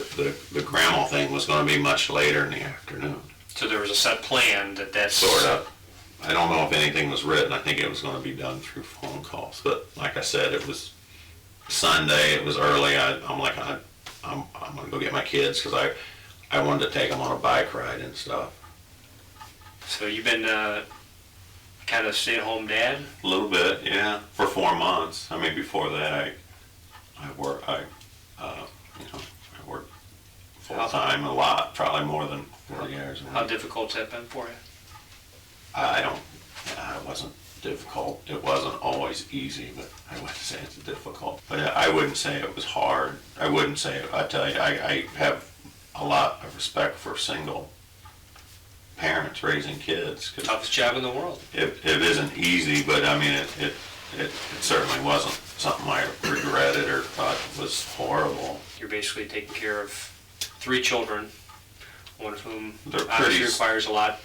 the grandma thing was going to be much later in the afternoon. So there was a set plan that's... Sort of. I don't know if anything was written. I think it was going to be done through phone calls. But like I said, it was Sunday. It was early. I'm going to go get my kids because I wanted to take them on a bike ride and stuff. So you've been kind of stay-at-home dad? A little bit, yeah, for 4 months. I mean, before that, I worked full-time a lot, probably more than 40 hours a week. How difficult's that been for you? It wasn't difficult. It wasn't always easy, but I wouldn't say it's difficult. But I wouldn't say it was hard. I wouldn't say, I tell you, I have a lot of respect for single parents raising kids. Toughest job in the world. It isn't easy, but I mean, it certainly wasn't something I regretted or thought was horrible. You're basically taking care of 3 children, one of whom They're obviously requires a lot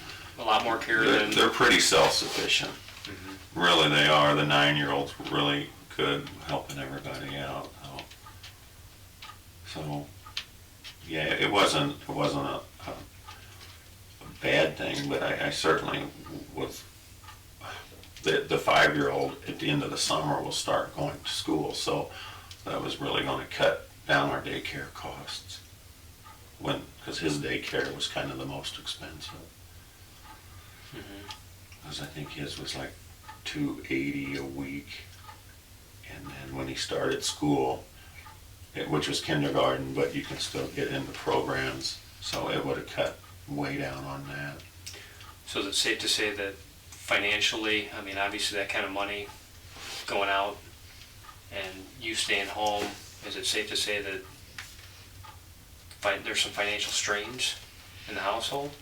more care than... They're pretty self-sufficient. Mm-hmm. Really, they are. The 9-year-old's really good, helping everybody out. So yeah, it wasn't a bad thing, but I certainly was. The 5-year-old at the end of the summer will start going to school, so that was really going to cut down our daycare costs. Because his daycare was kind of the most expensive. Because I think his was like $280 a week, and then when he started school, which was kindergarten, but you can still get into programs, so it would have cut way down on that. So is it safe to say that financially, I mean, obviously that kind of money going out and you staying home, is it safe to say that there's some financial strains in the household?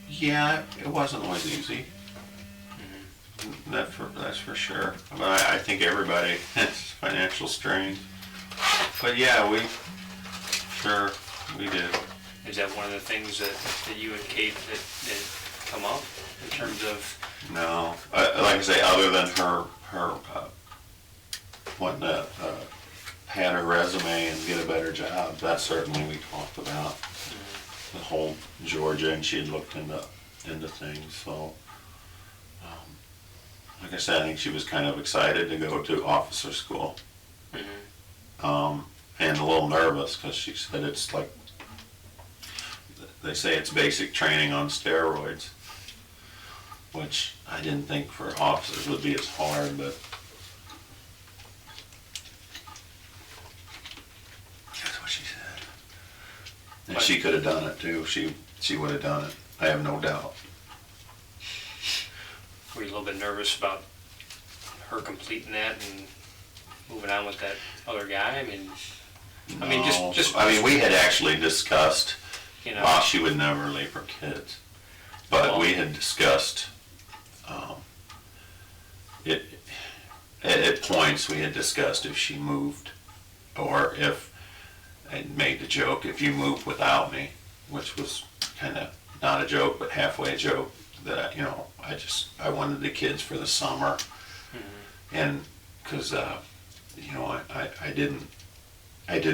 Yeah, it wasn't always easy. That's for sure. But I think everybody has financial strain. But yeah, we did. Is that one of the things that you and Kate that come up in terms of? No, like I say, other than her wanting to pad her resume and get a better job, that certainly we talked about. The whole Georgia, and she had looked into things. So, like I said, I think she was kind of excited to go to officer school, and a little nervous because she said it's like they say it's basic training on steroids, which I didn't think for officers would be as hard, but that's what she said. And she could have done it too. She would have done it. I have no doubt. Were you a little bit nervous about her completing that and moving on with that other guy? I mean, just. I mean, we had actually discussed, You know. well, she would never leave her kids, but Well. we had discussed, it, at points we had discussed if she moved, or if, I made the joke, if you moved without me, which was kind of not a joke, but halfway a joke, that, I wanted the kids for the summer. And, because, I didn't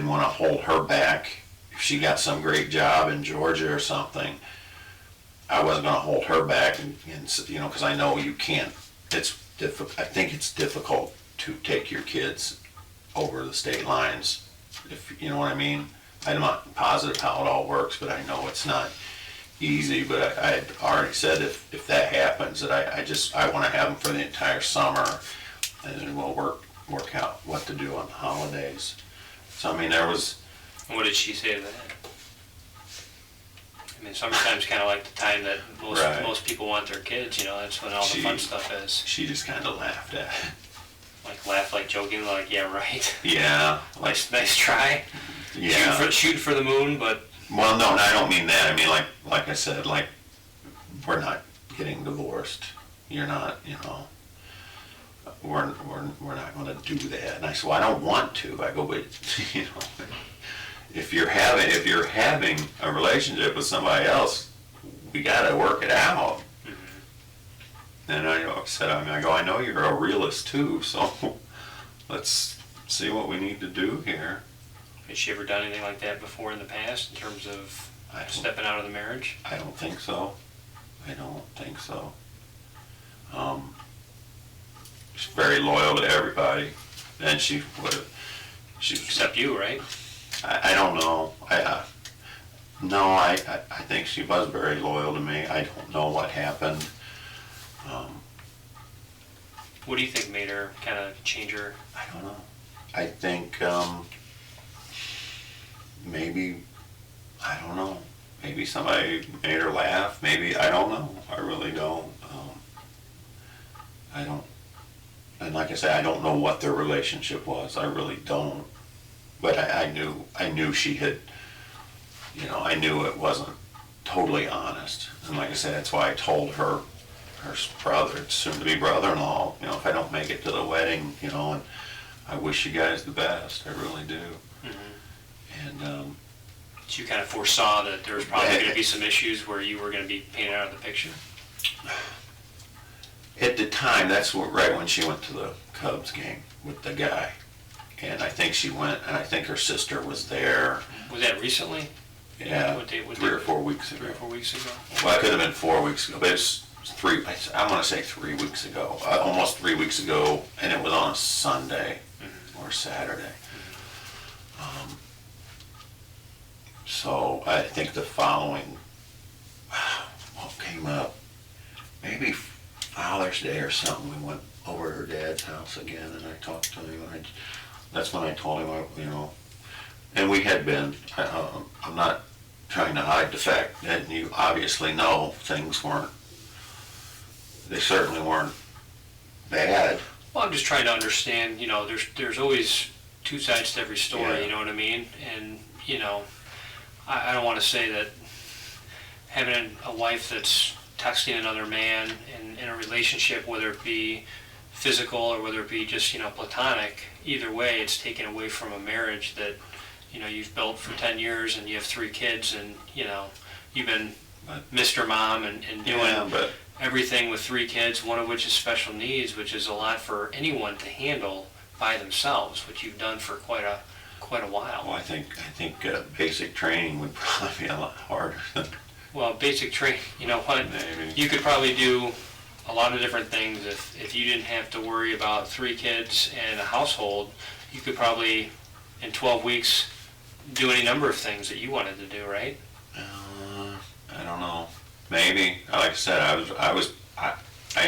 want to hold her back. If she got some great job in Georgia or something, I wasn't going to hold her back, and because I know you can't. I think it's difficult to take your kids over the state lines, if you know what I mean. I'm not positive how it all works, but I know it's not easy. But I had already said if that happens, that I want to have them for the entire summer, and then we'll work out what to do on the holidays. So I mean, there was. What did she say to that? I mean, summertime's kind of like the time that most people want their kids. That's when all the fun stuff is. She just kind of laughed at it. Like laugh, like joking, like yeah, right. Yeah. Nice try. Yeah. Shoot for the moon, but. Well, no, I don't mean that. I mean, like I said, like, we're not getting divorced. You're not, we're not going to do that. And I said, well, I don't want to. I go, but, if you're having a relationship with somebody else, we got to work it out. Mm-hmm. And I said, I know you're a realist too, so let's see what we need to do here. Has she ever done anything like that before in the past in terms of stepping out of the marriage? I don't think so. She's very loyal to everybody, and she Except you, right? I don't know. I think she was very loyal to me. I don't know what happened. What do you think made her kind of change her? I don't know. I think maybe, I don't know. Maybe somebody made her laugh. Maybe, I don't know. I really don't. I don't. And like I said, I don't know what their relationship was. I really don't. But I knew she had, I knew it wasn't totally honest. And like I said, that's why I told her brother, soon-to-be brother-in-law, if I don't make it to the wedding, and I wish you guys the best. I really do. Mm-hmm. And so you kind of foresaw that there was probably going to be some issues where you were going to be painted out of the picture? At the time, that's right when she went to the Cubs game with the guy. And I think she went, and I think her sister was there. Was that recently? Yeah, what 3 or 4 weeks ago. 3 or 4 weeks ago? Well, it could have been 4 weeks ago, but it's I want to say 3 weeks ago, almost 3 weeks ago, and it was on a Sunday or Saturday. So I think the following, what came up, maybe Father's Day or something, we went over to her dad's house again, and I talked to him, and that's when I told him, and we had been, I'm not trying to hide the fact that you obviously know things they certainly weren't bad. Well, I'm just trying to understand, there's always two sides to every story, Yeah. you know what I mean? And, I don't want to say that having a wife that's texting another man in a relationship, whether it be physical or whether it be just, platonic, either way, it's taken away from a marriage that, you've built for 10 years and you have 3 kids and, you've been Mr. Mom and doing everything with 3 kids, one of which is special needs, which is a lot for anyone to handle by themselves, which you've done for quite a while. Well, I think basic training would probably be a lot harder than. Well, basic training, what? Maybe. You could probably do a lot of different things if you didn't have to worry about 3 kids and a household. You could probably, in 12 weeks, do any number of things that you wanted to do, right? maybe. Like I said, I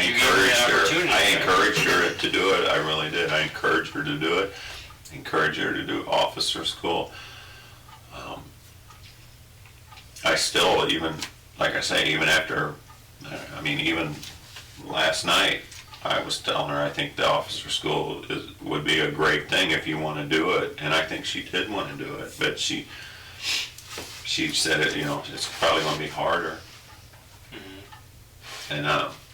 You gave her the opportunity, I right? encouraged her to do it. I really did. I encouraged her to do it. Encouraged her to do officer school. I still, even, like I say, even after, even last night, I was telling her I think the officer school would be a great thing if you want to do it, and I think she did want to do it, but she said it, it's probably going to be harder. And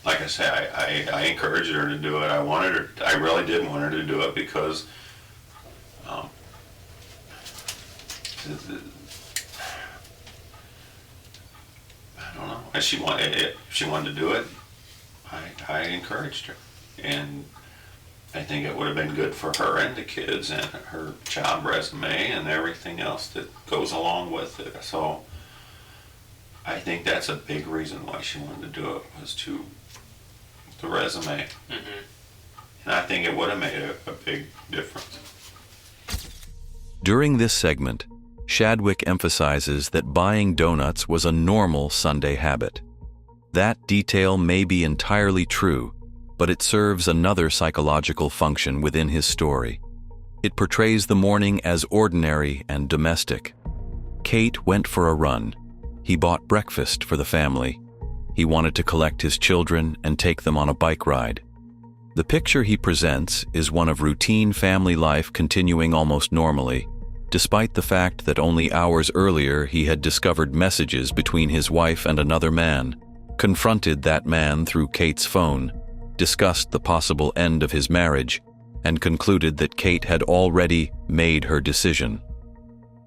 like I say, I encouraged her to do it. I really did want her to do it because I don't know. If she wanted to do it, I encouraged her. And I think it would have been good for her and the kids and her job resume and everything else that goes along with it. So I think that's a big reason why she wanted to do it, was to the resume. And I think it would have made a big difference. During this segment, Shadwick emphasizes that buying donuts was a normal Sunday habit. That detail may be entirely true, but it serves another psychological function within his story. It portrays the morning as ordinary and domestic. Kate went for a run. He bought breakfast for the family. He wanted to collect his children and take them on a bike ride. The picture he presents is one of routine family life continuing almost normally, despite the fact that only hours earlier he had discovered messages between his wife and another man, confronted that man through Kate's phone, discussed the possible end of his marriage, and concluded that Kate had already made her decision.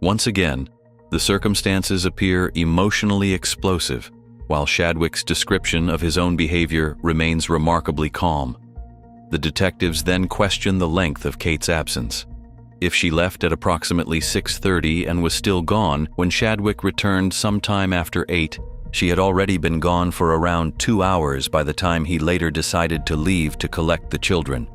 Once again, the circumstances appear emotionally explosive, while Shadwick's description of his own behavior remains remarkably calm. The detectives then question the length of Kate's absence. If she left at approximately 6:30 and was still gone when Shadwick returned sometime after 8, she had already been gone for around 2 hours by the time he later decided to leave to collect the children.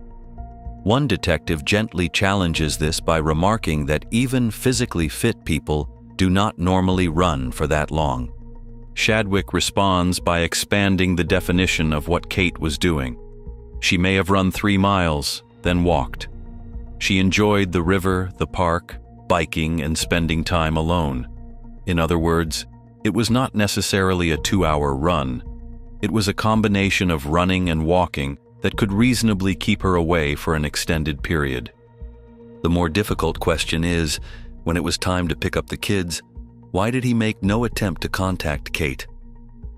One detective gently challenges this by remarking that even physically fit people do not normally run for that long. Shadwick responds by expanding the definition of what Kate was doing. She may have run 3 miles, then walked. She enjoyed the river, the park, biking, and spending time alone. In other words, it was not necessarily a 2-hour run. It was a combination of running and walking that could reasonably keep her away for an extended period. The more difficult question is, when it was time to pick up the kids, why did he make no attempt to contact Kate?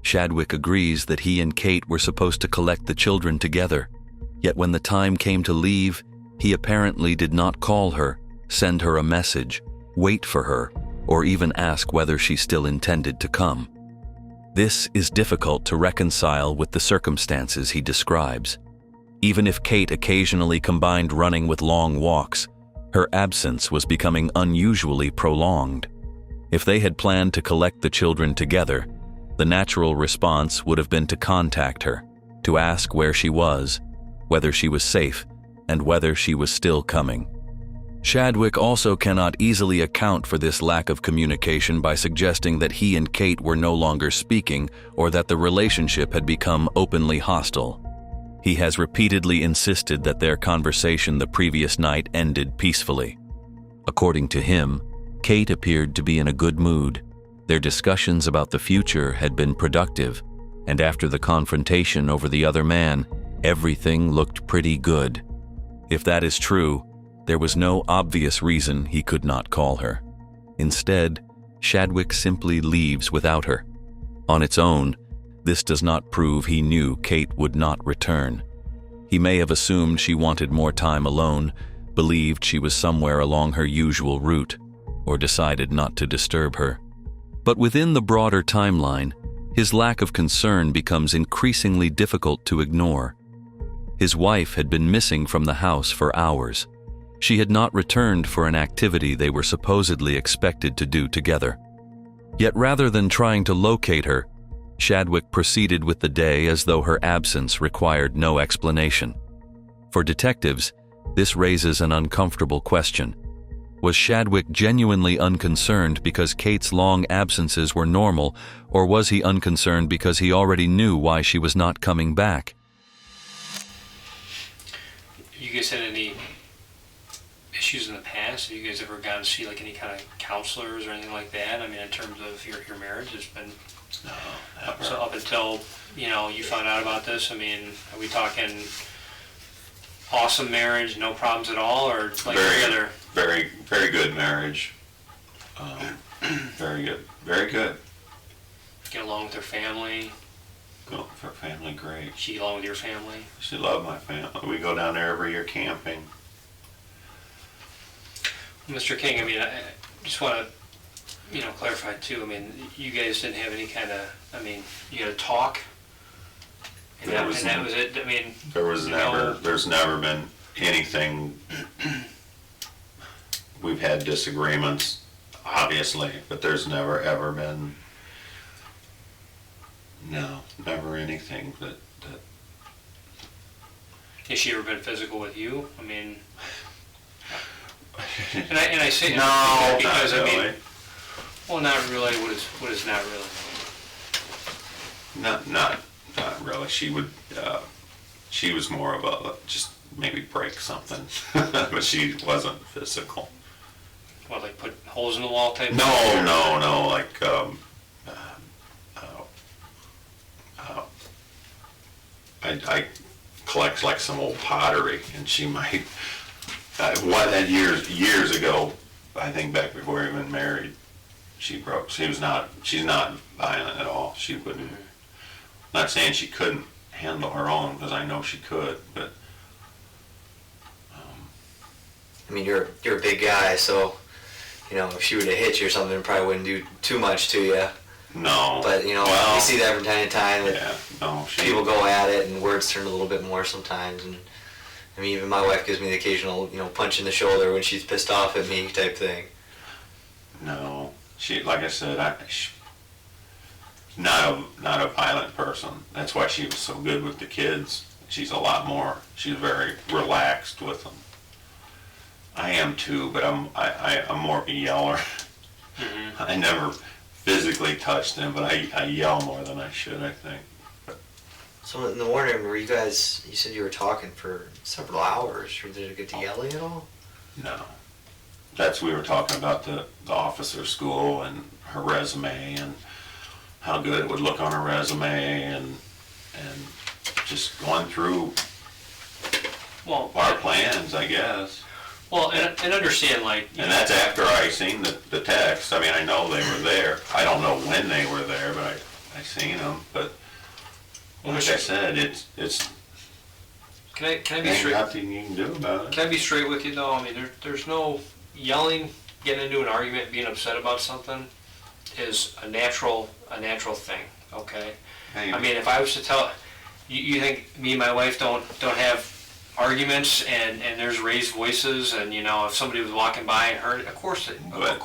Shadwick agrees that he and Kate were supposed to collect the children together, yet when the time came to leave, he apparently did not call her, send her a message, wait for her, or even ask whether she still intended to come. This is difficult to reconcile with the circumstances he describes. Even if Kate occasionally combined running with long walks, her absence was becoming unusually prolonged. If they had planned to collect the children together, the natural response would have been to contact her, to ask where she was, whether she was safe, and whether she was still coming. Shadwick also cannot easily account for this lack of communication by suggesting that he and Kate were no longer speaking or that the relationship had become openly hostile. He has repeatedly insisted that their conversation the previous night ended peacefully. According to him, Kate appeared to be in a good mood. Their discussions about the future had been productive, and after the confrontation over the other man, everything looked pretty good. If that is true, there was no obvious reason he could not call her. Instead, Shadwick simply leaves without her. On its own, this does not prove he knew Kate would not return. He may have assumed she wanted more time alone, believed she was somewhere along her usual route, or decided not to disturb her. But within the broader timeline, his lack of concern becomes increasingly difficult to ignore. His wife had been missing from the house for hours. She had not returned for an activity they were supposedly expected to do together. Yet rather than trying to locate her, Shadwick proceeded with the day as though her absence required no explanation. For detectives, this raises an uncomfortable question. Was Shadwick genuinely unconcerned because Kate's long absences were normal, or was he unconcerned because he already knew why she was not coming back? You guys had any issues in the past? Have you guys ever gone to see like any kind of counselors or anything like that? I mean, in terms of your marriage, it's been No, never. so up until you found out about this. I mean, are we talking awesome marriage, no problems at all, or like any other? Very, very good marriage. Very good, very good. Get along with her family. Go for family, great. She get along with your family. She loved my family. We go down there every year camping. Mr. King, I mean, I just want to, clarify too. I mean, you guys didn't have any kind of, you had a talk, and that was it. I mean, There's never been anything. We've had disagreements, obviously, but there's never ever been, no, never anything that. has she ever been physical with you? I mean, and I say No, because not really. I mean, well, not really. What is not really? Not really. She would. She was more of a just maybe break something, but she wasn't physical. What, like put holes in the wall type? No. Like I collect like some old pottery, and she might. Years ago, I think back before we been married, she broke. She's not violent at all. She wouldn't. Not saying she couldn't handle her own, because I know she could, but. I mean, you're a big guy, so if she were to hit you or something, it probably wouldn't do too much to you. No. But you see that from time to time. That Yeah. No. people go at it, and words turn a little bit more sometimes. And I mean, even my wife gives me the occasional, punch in the shoulder when she's pissed off at me type thing. No. She, like I said, not a violent person. That's why she was so good with the kids. She's very relaxed with them. I am too, but I'm more of a yeller. Mm-hmm. I never physically touch them, but I yell more than I should, I think. So in the morning, you said you were talking for several hours. Did it get to yelling at all? No. We were talking about the officer school and her resume and how good it would look on her resume and just going through our plans, I guess. Well, and understand, like... And that's after I seen the text. I mean, I know they were there. I don't know when they were there, but I seen them. But like I said, it's Can I be ain't straight? nothing you can do about it. Can I be straight with you though? I mean, there's no yelling, getting into an argument, being upset about something is a natural thing. Okay. Maybe. I mean, if I was to tell you, think me and my wife don't have arguments and there's raised voices and if somebody was walking by and heard it, of course. But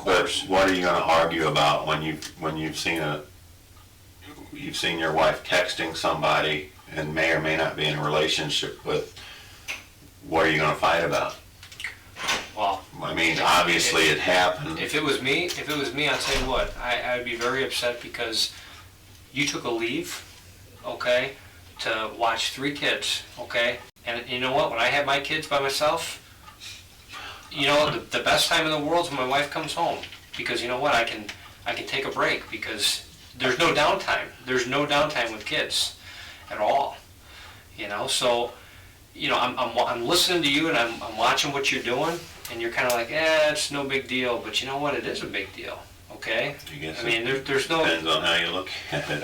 what are you going to argue about when you've seen your wife texting somebody and may or may not be in a relationship with? What are you going to fight about? Well, I mean, obviously it happened. If it was me, I'll tell you what, I would be very upset because you took a leave, okay, to watch 3 kids, okay? And you know what, when I have my kids by myself, the best time in the world is when my wife comes home. Because you know what, I can take a break because there's no downtime. There's no downtime with kids at all. So, I'm listening to you and I'm watching what you're doing and you're kind of like, it's no big deal. But you know what, it is a big deal, okay? I mean, there's no... Depends on how you look at it.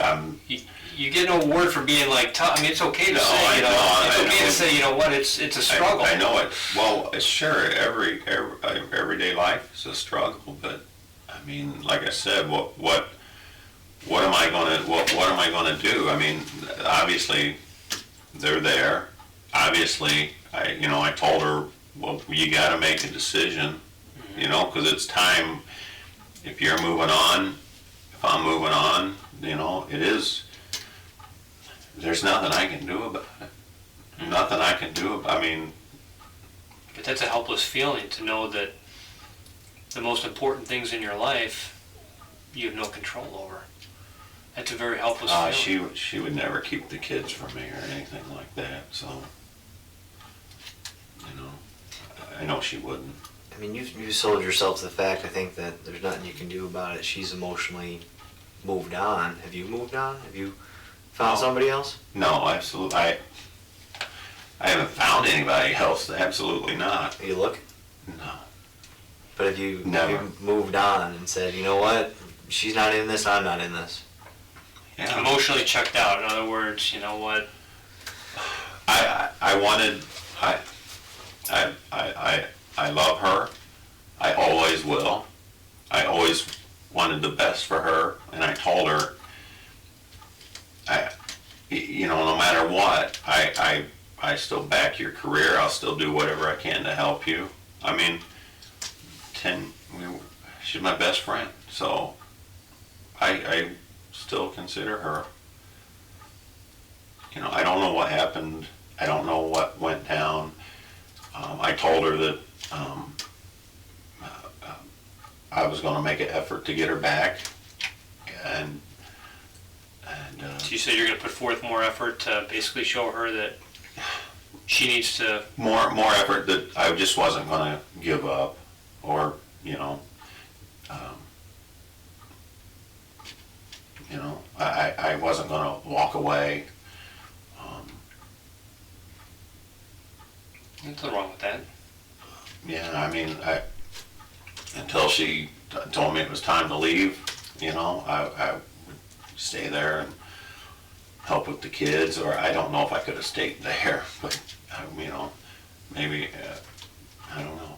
You get no award for being like tough. I mean, it's okay to say, it's okay to say, what, it's a struggle. I know it. Well, sure, everyday life is a struggle, but I mean, like I said, what am I gonna do? I mean, obviously, they're there. Obviously, I told her, well, you got to make a decision, because it's time. If you're moving on, if I'm moving on, it is. There's nothing I can do about it. Nothing I can do. I mean. But that's a helpless feeling to know that the most important things in your life, you have no control over. That's a very helpless feeling. She would never keep the kids from me or anything like that, so, you know, I know she wouldn't. I mean, you sold yourself to the fact, I think, that there's nothing you can do about it. She's emotionally moved on. Have you moved on? Have you found somebody else? No, absolutely. I haven't found anybody else. Absolutely not. Are you looking? No. But have you Never. moved on and said, you know what? She's not in this, I'm not in this. Yeah. Emotionally checked out. In other words, you know what? I love her. I always will. I always wanted the best for her, and I told her, you know, no matter what, I still back your career. I'll still do whatever I can to help you. I mean, she's my best friend, so I still consider her. You know, I don't know what happened. I don't know what went down. I told her that I was going to make an effort to get her back, and So you said you're going to put forth more effort to basically show her that she needs to... more effort, that I just wasn't going to give up, or I wasn't going to walk away. Nothing wrong with that. Yeah, I mean, until she told me it was time to leave, I would stay there and help with the kids, or I don't know if I could have stayed there, but, maybe, I don't know.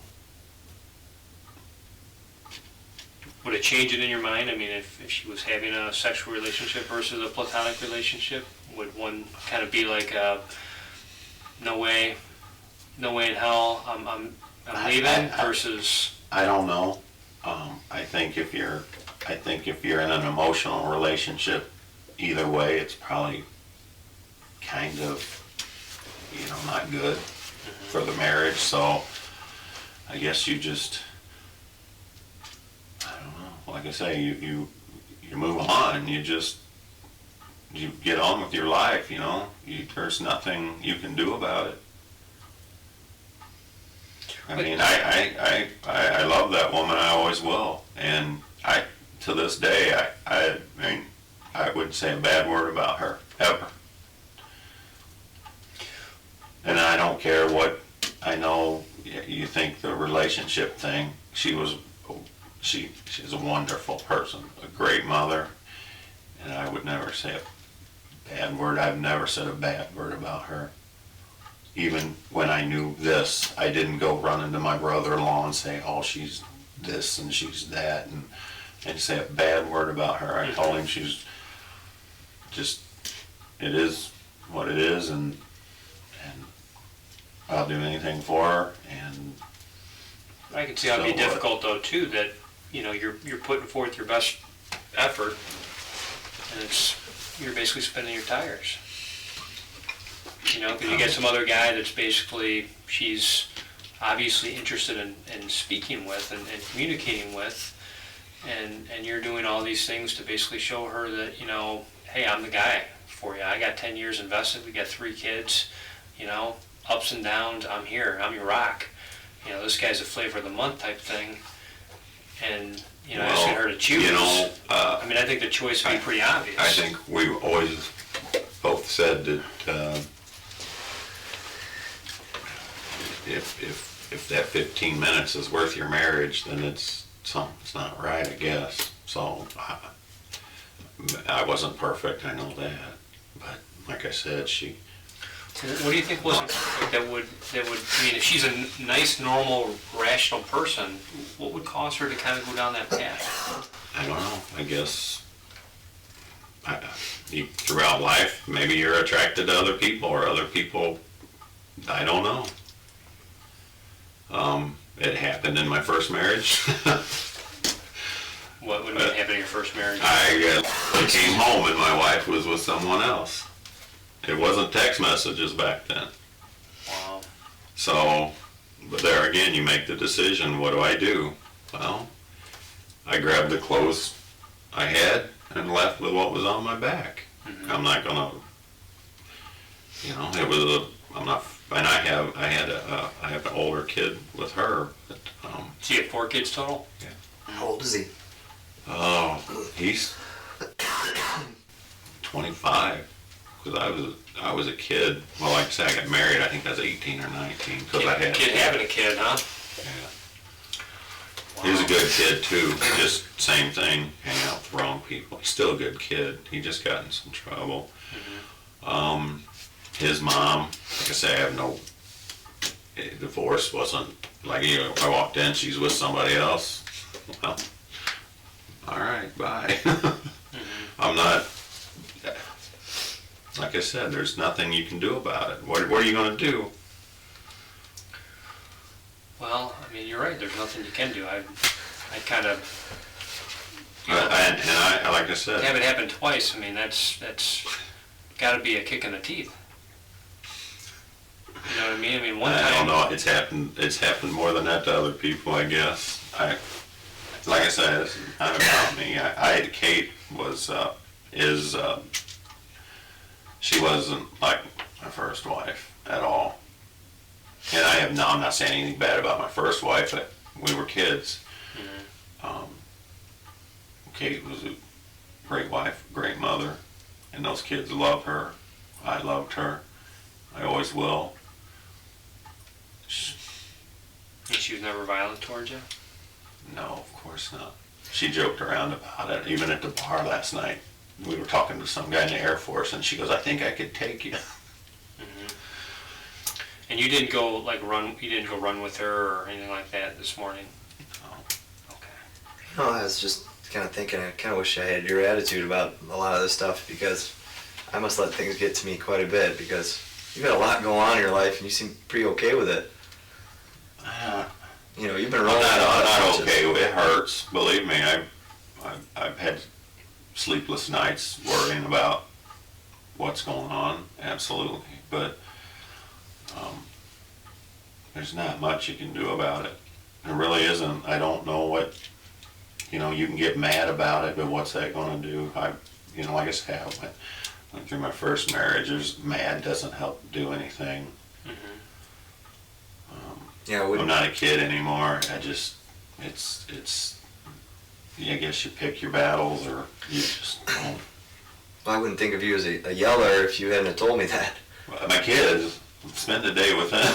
Would it change it in your mind? I mean, if she was having a sexual relationship versus a platonic relationship, would one kind of be like, no way in hell, I'm leaving, versus... I don't know. I think if you're in an emotional relationship, either way, it's probably kind of, not good for the marriage. So I guess you just, I don't know. Like I say, you move on. You get on with your life. There's nothing you can do about it. I mean, I love that woman. I always will, and to this day, I mean, I wouldn't say a bad word about her ever. And I don't care what, I know you think the relationship thing. She's a wonderful person, a great mother, and I would never say a bad word. I've never said a bad word about her. Even when I knew this, I didn't go running to my brother-in-law and say, oh, she's this and she's that, and say a bad word about her. I told him she's just, it is what it is, and I'll do anything for her. And I can see how it'd be difficult, though, too, that, you're putting forth your best effort, and you're basically spinning your tires. Because you get some other guy that's basically, she's obviously interested in speaking with and communicating with, and you're doing all these things to basically show her that, hey, I'm the guy for you. I got 10 years invested. We got 3 kids, ups and downs. I'm here. I'm your rock. This guy's a flavor of the month type thing. And, asking her to choose. I mean, I think the choice would be pretty obvious. I think we always both said that if that 15 minutes is worth your marriage, then something's not right, I guess. So I wasn't perfect, I know that, but like I said, she. What do you think was that would? I mean, if she's a nice, normal, rational person, what would cause her to kind of go down that path? I don't know. I guess throughout life, maybe you're attracted to other people, or other people. I don't know. It happened in my first marriage. What would happen in your first marriage? I came home and my wife was with someone else. It wasn't text messages back then. Wow. So, but there again, you make the decision, what do I do? Well, I grabbed the clothes I had and left with what was on my back. Mm-hmm. I'm not gonna, it was I'm not, and I have an older kid with her. But, So you have 4 kids total? How old is he? oh, he's 25. Because I was a kid. Well, like I said, I got married. I think I was 18 or 19. Because I had kid having a kid, huh? Yeah. He was a good kid too. Just same thing, hanging out with the wrong people. He's still a good kid. He just got in some trouble. Mm-hmm. His mom, like I say, I have no. Divorce wasn't like I walked in, she's with somebody else. Well, all right, bye. Mm-hmm. I'm not. Like I said, there's nothing you can do about it. What are you going to do? Well, I mean, you're right. There's nothing you can do. I kind of. I like I said, Have it happen twice. I mean, that's got to be a kick in the teeth. You know what I mean? I mean, one time. I don't know. It's happened more than that to other people, I guess. Like I said, it's not about me. Kate she wasn't like my first wife at all. And I'm not saying anything bad about my first wife, but we were kids. Mm-hmm. Kate was a great wife, great mother, and those kids loved her. I loved her. I always will. And she was never violent towards you? No, of course not. She joked around about it, even at the bar last night. We were talking to some guy in the Air Force, and she goes, "I think I could take you." Mm-hmm. And you didn't go run. You didn't go run with her or anything like that this morning. No. Okay. I was just kind of thinking, I kind of wish I had your attitude about a lot of this stuff, because I must let things get to me quite a bit, because you've got a lot going on in your life and you seem pretty okay with it. You've been around. I'm not okay. It hurts. Believe me, I've had sleepless nights worrying about what's going on. Absolutely, but there's not much you can do about it. There really isn't. I don't know what. You can get mad about it, but what's that going to do? Like I said, I went through my first marriage. Mad doesn't help do anything. Mm-hmm. I'm not a kid anymore. I guess you pick your battles, or you just don't. I wouldn't think of you as a yeller if you hadn't have told me that. My kids, spend the day with them.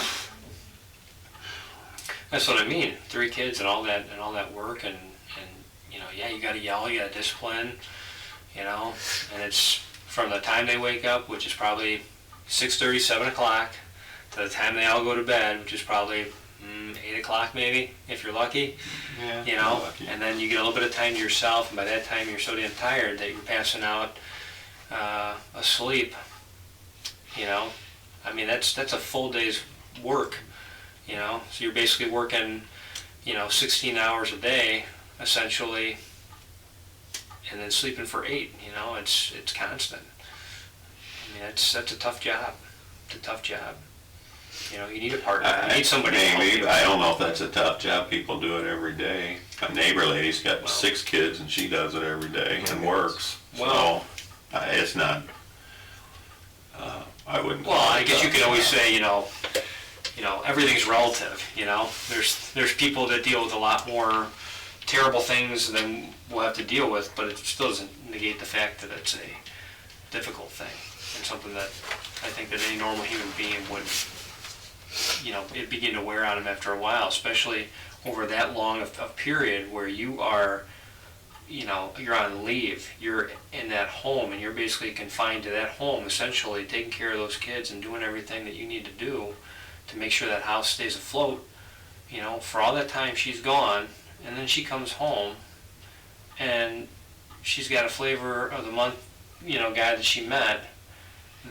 That's what I mean. 3 kids and all that work and you got to yell, you got to discipline, and it's from the time they wake up, which is probably 6:30, 7 o'clock, to the time they all go to bed, which is probably 8 o'clock maybe, if you're lucky. Yeah, lucky. And then you get a little bit of time to yourself, and by that time you're so damn tired that you're passing out asleep. I mean, that's a full day's work, so you're basically working, 16 hours a day, essentially, and then sleeping for 8, it's constant. I mean, that's a tough job. It's a tough job. You need a partner. You need somebody to help you. I don't know if that's a tough job. People do it every day. My neighbor lady's got 6 kids, and she does it every day and works. Well, so it's not. I wouldn't. Well, I guess you could always say, everything's relative. There's people that deal with a lot more terrible things than we'll have to deal with, but it still doesn't negate the fact that it's a difficult thing and something that I think that any normal human being would, it begin to wear on them after a while, especially over that long of a period where you are, you're on leave, you're in that home, and you're basically confined to that home, essentially taking care of those kids and doing everything that you need to do to make sure that house stays afloat, for all that time she's gone, and then she comes home, and she's got a flavor of the month, guy that she met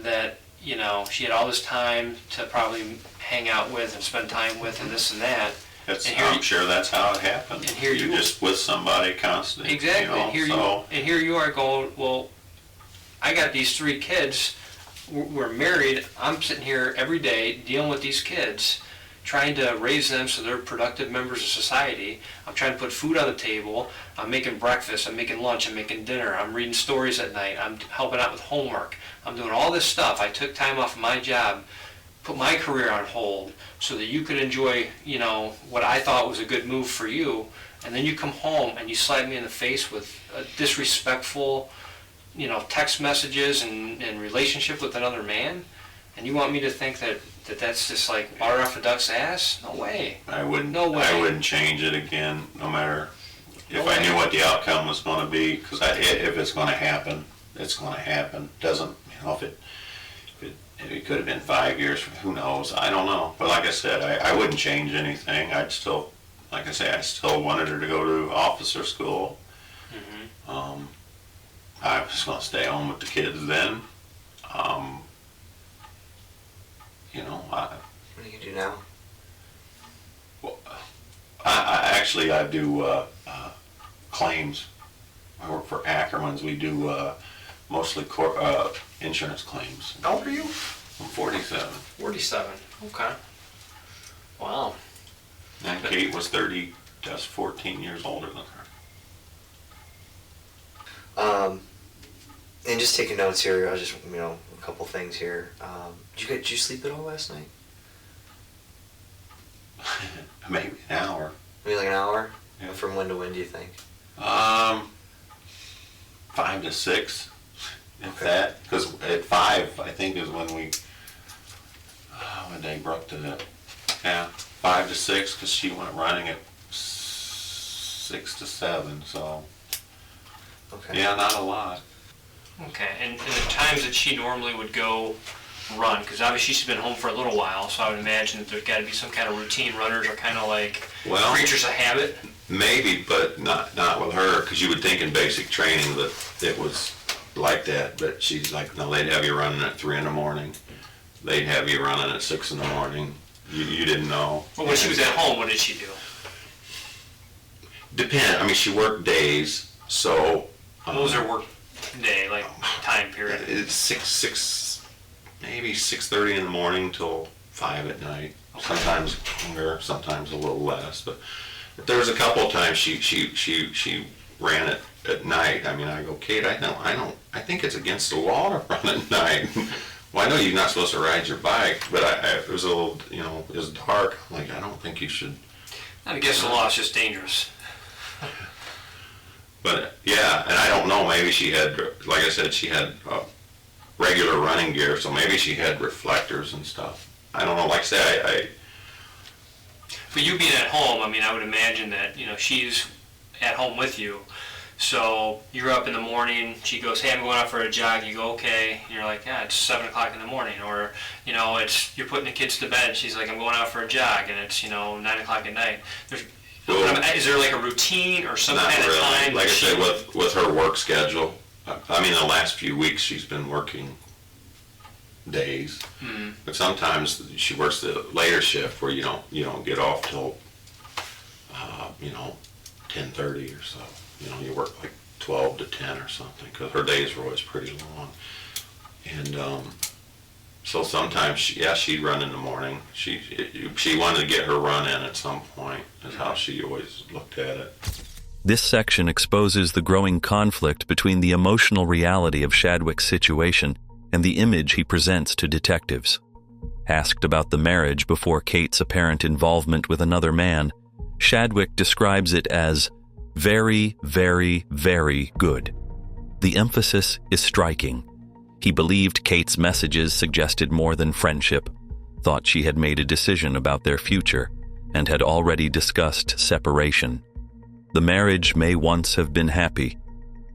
that, she had all this time to probably hang out with and spend time with and this and that. I'm sure that's how it happened. And here you're just with somebody constantly. Exactly. And here you are going, well, I got these 3 kids. We're married. I'm sitting here every day dealing with these kids. trying to raise them so they're productive members of society. I'm trying to put food on the table. I'm making breakfast. I'm making lunch. I'm making dinner. I'm reading stories at night. I'm helping out with homework. I'm doing all this stuff. I took time off of my job, put my career on hold so that you could enjoy, what I thought was a good move for you. And then you come home and you slap me in the face with a disrespectful, text messages and relationship with another man. And you want me to think that's just like water off a duck's ass? No way. I wouldn't. No way. I wouldn't change it again, no matter if No I way. knew what the outcome was going to be. Because if it's going to happen, it's going to happen. Doesn't if it could have been 5 years. Who knows? I don't know. But like I said, I wouldn't change anything. I'd still, like I say, I still wanted her to go to officer school. Mm-hmm. I was going to stay home with the kids then. What do you do now? I do claims. I work for Ackerman's. We do mostly insurance claims. How old are you? I'm 47. 47. Okay. Wow. And Kate was 14 years older than her. And just taking notes here, I was just, a couple things here. Did you sleep at all last night? Maybe an hour. Maybe like an hour? Yeah. From when to when do you think? 5 to 6, if Okay. that. Because at 5, I think, is when when they broke to the, 5 to 6, because she went running at 6 to 7, so, Okay. yeah, not a lot. Okay, and the times that she normally would go run, because obviously she's been home for a little while, so I would imagine that there's got to be some kind of routine. Runners are kind of like Well, creatures of habit. maybe, but not with her, because you would think in basic training that it was like that, but she's like, no, they'd have you running at 3 in the morning. They'd have you running at 6 in the morning. You didn't know. But when she was at home, what did she do? She worked days, so. What was her work day, like time period? It's maybe 6:30 in the morning till 5 at night. Okay. Sometimes longer, sometimes a little less. But there was a couple of times she ran it at night. I go, Kate, I think it's against the law to run at night. Well, I know you're not supposed to ride your bike, but it was a little, it was dark. I'm like, I don't think you should. I guess the law is just dangerous. But yeah, and I don't know, maybe she had, like I said, she had regular running gear, so maybe she had reflectors and stuff. I don't know, like I say, But you being at home, I would imagine that, she's at home with you. So you're up in the morning, she goes, hey, I'm going out for a jog. You go, okay. And you're like, yeah, it's 7 o'clock in the morning. Or, you're putting the kids to bed. She's like, I'm going out for a jog. And it's, 9 o'clock at night. Is there like a routine or some not kind really. of time? Like I said, with her work schedule, the last few weeks she's been working days, but sometimes she works the later shift where you don't get off till 10:30 or so. You work like 12 to 10 or something, because her days were always pretty long. And so sometimes she'd run in the morning. She wanted to get her run in at some point, is how she always looked at it. This section exposes the growing conflict between the emotional reality of Shadwick's situation and the image he presents to detectives. Asked about the marriage before Kate's apparent involvement with another man, Shadwick describes it as very, very, very good. The emphasis is striking. He believed Kate's messages suggested more than friendship, thought she had made a decision about their future, and had already discussed separation. The marriage may once have been happy,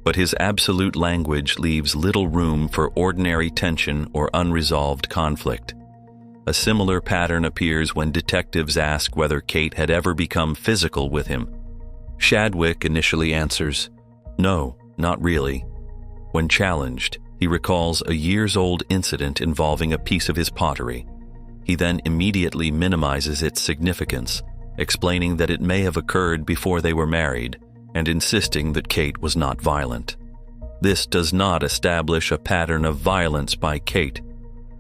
but his absolute language leaves little room for ordinary tension or unresolved conflict. A similar pattern appears when detectives ask whether Kate had ever become physical with him. Shadwick initially answers, "No, not really." When challenged, he recalls a years-old incident involving a piece of his pottery. He then immediately minimizes its significance, explaining that it may have occurred before they were married, and insisting that Kate was not violent. This does not establish a pattern of violence by Kate.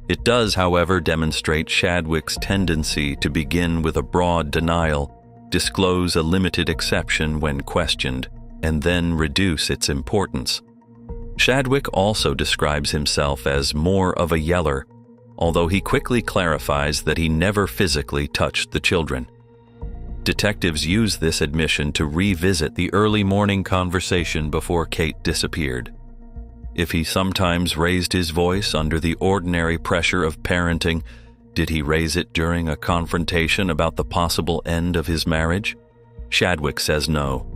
It does, however, demonstrate Shadwick's tendency to begin with a broad denial, disclose a limited exception when questioned, and then reduce its importance. Shadwick also describes himself as more of a yeller, although he quickly clarifies that he never physically touched the children. Detectives use this admission to revisit the early morning conversation before Kate disappeared. If he sometimes raised his voice under the ordinary pressure of parenting, did he raise it during a confrontation about the possible end of his marriage? Shadwick says no.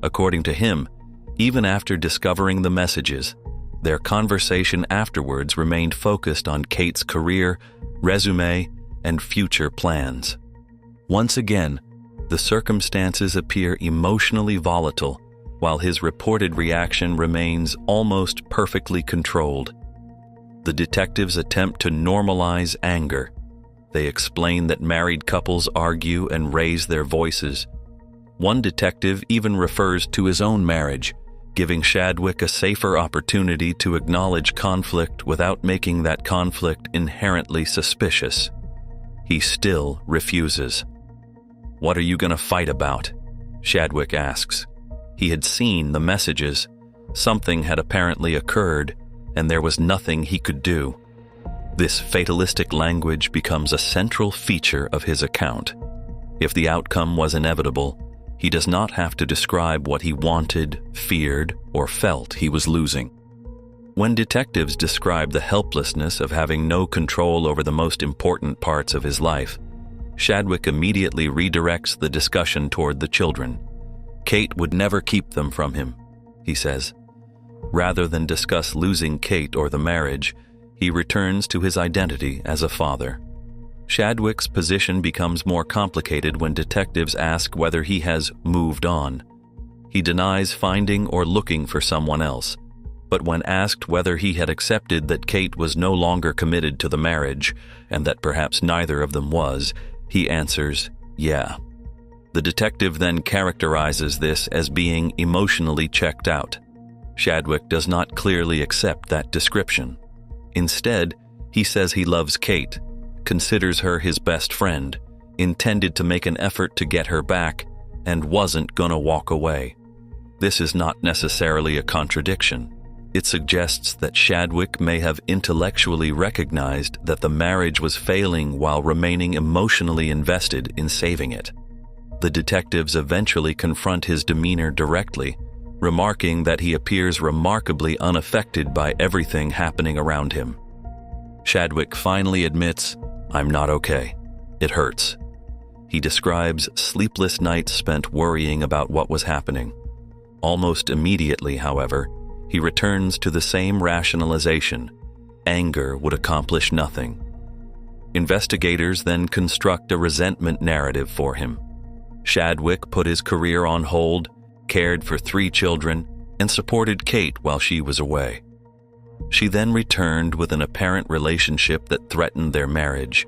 According to him, even after discovering the messages, their conversation afterwards remained focused on Kate's career, resume, and future plans. Once again, the circumstances appear emotionally volatile, while his reported reaction remains almost perfectly controlled. The detectives attempt to normalize anger. They explain that married couples argue and raise their voices. One detective even refers to his own marriage, giving Shadwick a safer opportunity to acknowledge conflict without making that conflict inherently suspicious. He still refuses. "What are you going to fight about?" Shadwick asks. He had seen the messages. Something had apparently occurred, and there was nothing he could do. This fatalistic language becomes a central feature of his account. If the outcome was inevitable, he does not have to describe what he wanted, feared, or felt he was losing. When detectives describe the helplessness of having no control over the most important parts of his life, Shadwick immediately redirects the discussion toward the children. Kate would never keep them from him, he says. Rather than discuss losing Kate or the marriage, he returns to his identity as a father. Shadwick's position becomes more complicated when detectives ask whether he has moved on. He denies finding or looking for someone else, but when asked whether he had accepted that Kate was no longer committed to the marriage, and that perhaps neither of them was, he answers, "Yeah." The detective then characterizes this as being emotionally checked out. Shadwick does not clearly accept that description. Instead, he says he loves Kate, considers her his best friend, intended to make an effort to get her back, and wasn't gonna walk away. This is not necessarily a contradiction. It suggests that Shadwick may have intellectually recognized that the marriage was failing while remaining emotionally invested in saving it. The detectives eventually confront his demeanor directly, remarking that he appears remarkably unaffected by everything happening around him. Shadwick finally admits, "I'm not okay. It hurts." He describes sleepless nights spent worrying about what was happening. Almost immediately, however, he returns to the same rationalization. Anger would accomplish nothing. Investigators then construct a resentment narrative for him. Shadwick put his career on hold, cared for 3 children, and supported Kate while she was away. She then returned with an apparent relationship that threatened their marriage.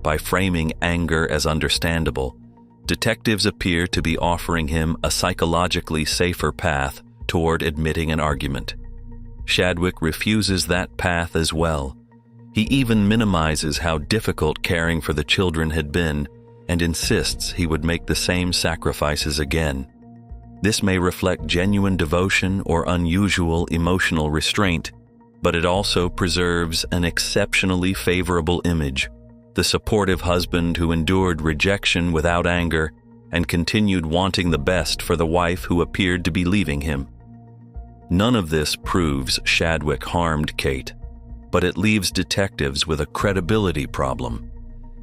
By framing anger as understandable, detectives appear to be offering him a psychologically safer path toward admitting an argument. Shadwick refuses that path as well. He even minimizes how difficult caring for the children had been and insists he would make the same sacrifices again. This may reflect genuine devotion or unusual emotional restraint, but it also preserves an exceptionally favorable image, the supportive husband who endured rejection without anger and continued wanting the best for the wife who appeared to be leaving him. None of this proves Shadwick harmed Kate, but it leaves detectives with a credibility problem.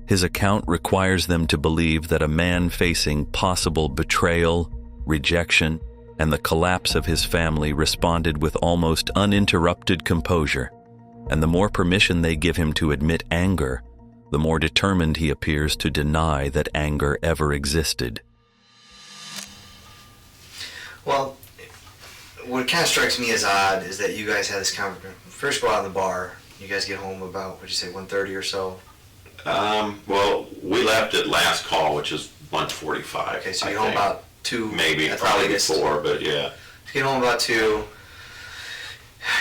His account requires them to believe that a man facing possible betrayal, rejection, and the collapse of his family responded with almost uninterrupted composure, and the more permission they give him to admit anger, the more determined he appears to deny that anger ever existed. Well, what kind of strikes me as odd is that you guys had this conversation. First go out in the bar. You guys get home about, what'd you say, 1:30 or so? Well, we left at last call, which is 1:45. Okay, so you get home about 2. Maybe, at the probably latest. before, but yeah. You get home about 2.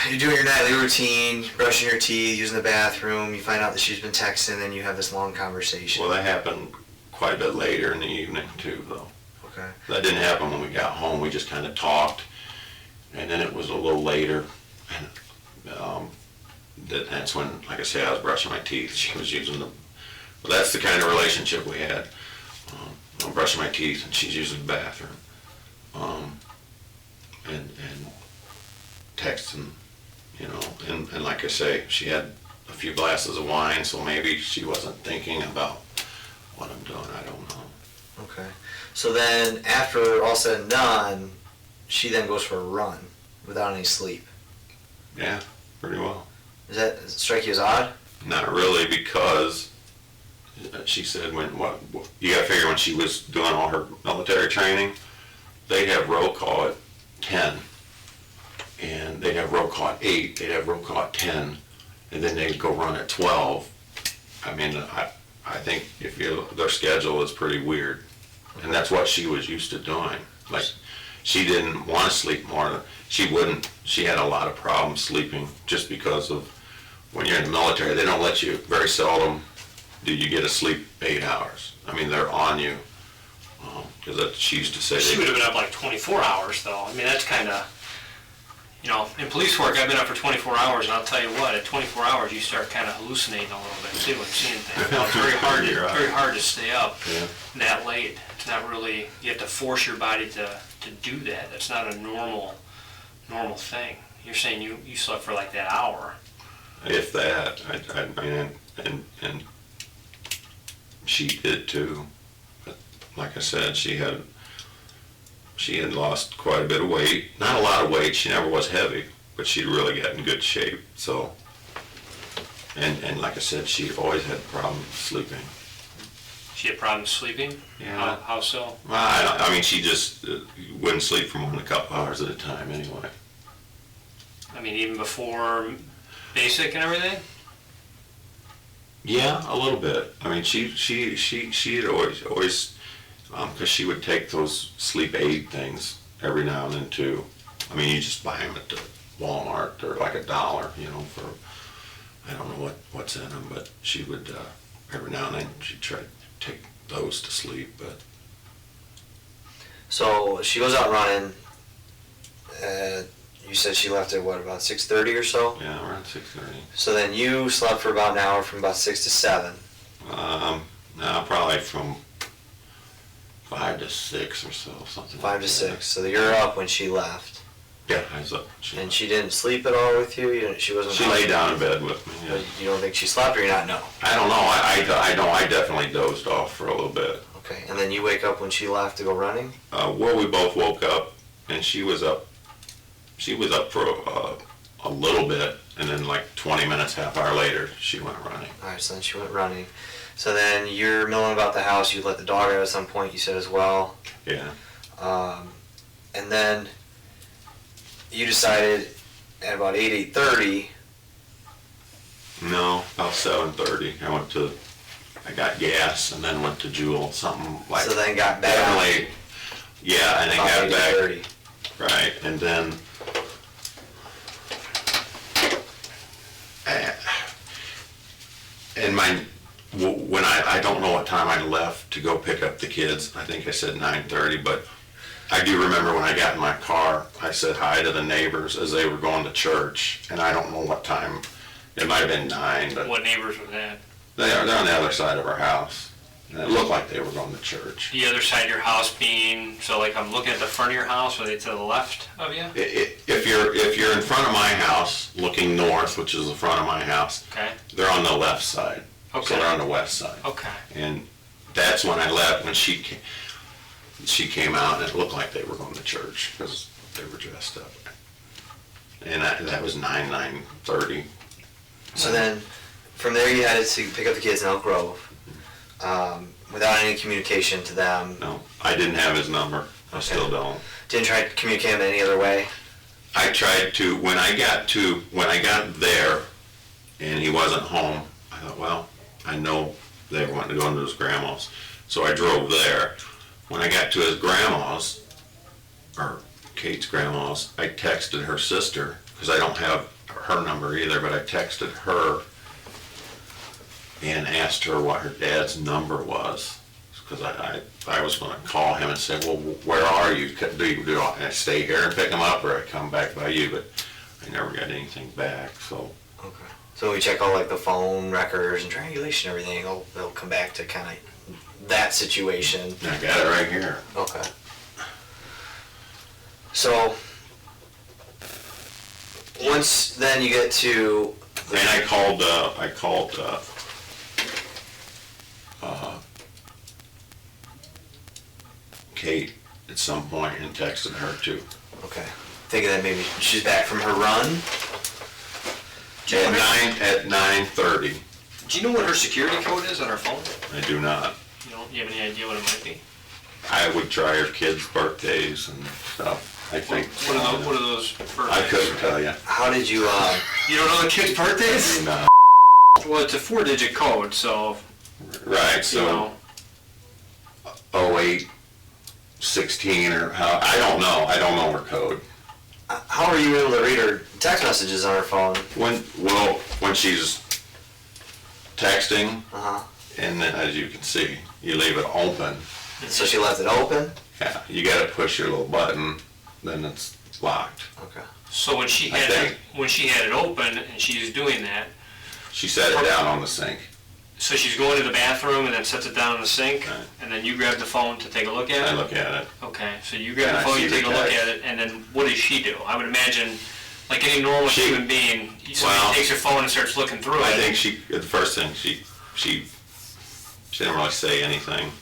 you're doing your nightly routine, brushing your teeth, using the bathroom, you find out that she's been texting, and you have this long conversation. Well, that happened quite a bit later in the evening too, though. Okay. That didn't happen when we got home. We just kind of talked, and then it was a little later, and that's when, like I said, I was brushing my teeth. She was using the. Well, that's the kind of relationship we had. I'm brushing my teeth, and she's using the bathroom, and texting, you know. And like I say, she had a few glasses of wine, so maybe she wasn't thinking about what I'm doing. I don't know. Okay. So then, after all said and done, she then goes for a run without any sleep. Yeah, pretty well. Does that strike you as odd? Not really, because she said what you gotta figure, when she was doing all her military training, they'd have roll call at 10, and they'd have roll call at 8, they'd have roll call at 10, and then they'd go run at 12. I mean, I think their schedule is pretty weird, and that's what she was used to doing. Like, she didn't want to sleep more. She had a lot of problems sleeping, just because of when you're in the military, they don't let you, very seldom do you get to sleep 8 hours. I mean, they're on you, because she used to say. She would have been up like 24 hours, though. I mean, that's kind of, you know, in police work, I've been up for 24 hours, and I'll tell you what, at 24 hours, you start kind of hallucinating a little bit, too, and seeing things. You know, it's very hard to stay up that late. It's not really, you have to force your body to do that. That's not a normal thing. You're saying you slept for like that hour. If that, I mean, and she did too. But like I said, she had lost quite a bit of weight. Not a lot of weight. She never was heavy, but she'd really got in good shape. So, and like I said, she always had problems sleeping. She had problems sleeping? Yeah. How so? Well, I mean, she just wouldn't sleep for more than a couple hours at a time anyway. I mean, even before basic and everything? Yeah, a little bit. I mean, she had always, because she would take those sleep aid things every now and then too. I mean, you just buy them at the Walmart. They're like $1, you know, for, I don't know what's in them, but she would, every now and then, she'd try to take those to sleep, but. So she goes out running. You said she left at what, about 6:30 or so? Yeah, around 6:30. So then you slept for about an hour, from about 6 to 7. No, probably from 5 to 6 or so, something. 5 to 6. So you're up when she left. Yeah, I was up. And she didn't sleep at all with you? She wasn't. She lay down in bed with me. Yeah. You don't think she slept, or you not know? I don't know. I know. I definitely dozed off for a little bit. Okay, and then you wake up when she left to go running? Well, we both woke up, and she was up. She was up for a little bit, and then like 20 minutes, half hour later, she went running. All right, so then she went running. So then you're milling about the house. You let the dog out at some point, you said, as well. Yeah. And then you decided at about 8:30. No, about 7:30. I got gas, and then went to Jewel, something like. So then got back. Definitely. Yeah, and then got back. 8:30. Right, and then. And when I don't know what time I left to go pick up the kids. I think I said 9:30, but I do remember when I got in my car, I said hi to the neighbors as they were going to church, and I don't know what time. It might have been 9, but What neighbors were that? they're on the other side of our house, and it looked like they were going to church. The other side of your house being, so like I'm looking at the front of your house, are they to the left of you? If you're in front of my house, looking north, which is the front of my house, Okay. they're on the left side. Okay. So they're on the west side. Okay. And that's when I left, when she came out, and it looked like they were going to church, because they were dressed up. And that was 9:30. So then, from there you headed to pick up the kids in Elk Grove, without any communication to them. No, I didn't have his number. I still don't. Didn't try to communicate him any other way? I tried to, when I got there, and he wasn't home, I thought, well, I know they were wanting to go into his grandma's. So I drove there. When I got to his grandma's, or Kate's grandma's, I texted her sister, because I don't have her number either, but I texted her and asked her what her dad's number was, because I was going to call him and say, well, where are you? Do I stay here and pick him up, or I come back by you? But I never got anything back, so. Okay. So we check all like the phone records and triangulation and everything. They'll come back to kind of that situation. I got it right here. Okay. So once then you get to. And I called Kate at some point and texted her too. Okay. Thinking that maybe she's back from her run. At 9:30. Do you know what her security code is on her phone? I do not. You don't? You have any idea what it might be? I would try her kids' birthdays and stuff. I think. What are those birthdays? I couldn't tell you. How did you? You don't know the kids' birthdays? No. Well, it's a 4-digit code, so. Right. So. You know. 08, 16, or how? I don't know. I don't know her code. How are you able to read her text messages on her phone? When she's texting, Uh-huh. and then as you can see, you leave it open. So she left it open? Yeah, you got to push your little button, then it's locked. Okay. So when she had it open and she's doing that, She set it down on the sink. so she's going to the bathroom and then sets it down in the sink, Right. and then you grab the phone to take a look at it? I look at it. Okay, so you grab And the I phone, see you take a the look text. at it, and then what does she do? I would imagine, like any normal She- human being, somebody well, takes her phone and starts looking through I it. think the first thing she didn't really say anything.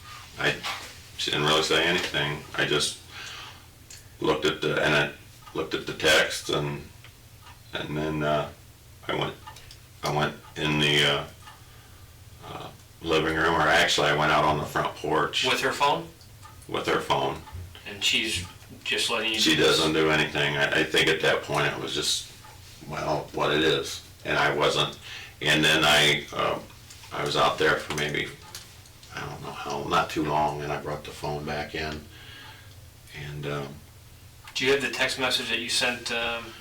She didn't really say anything. I just looked at the text and then I went in the living room, or actually I went out on the front porch With her phone? with her phone. And she's just letting you She do this? doesn't do anything. I think at that point it was just, well, what it is. And I wasn't. And then I was out there for maybe, I don't know how, not too long, and I brought the phone back in. And Do you have the text message that you sent,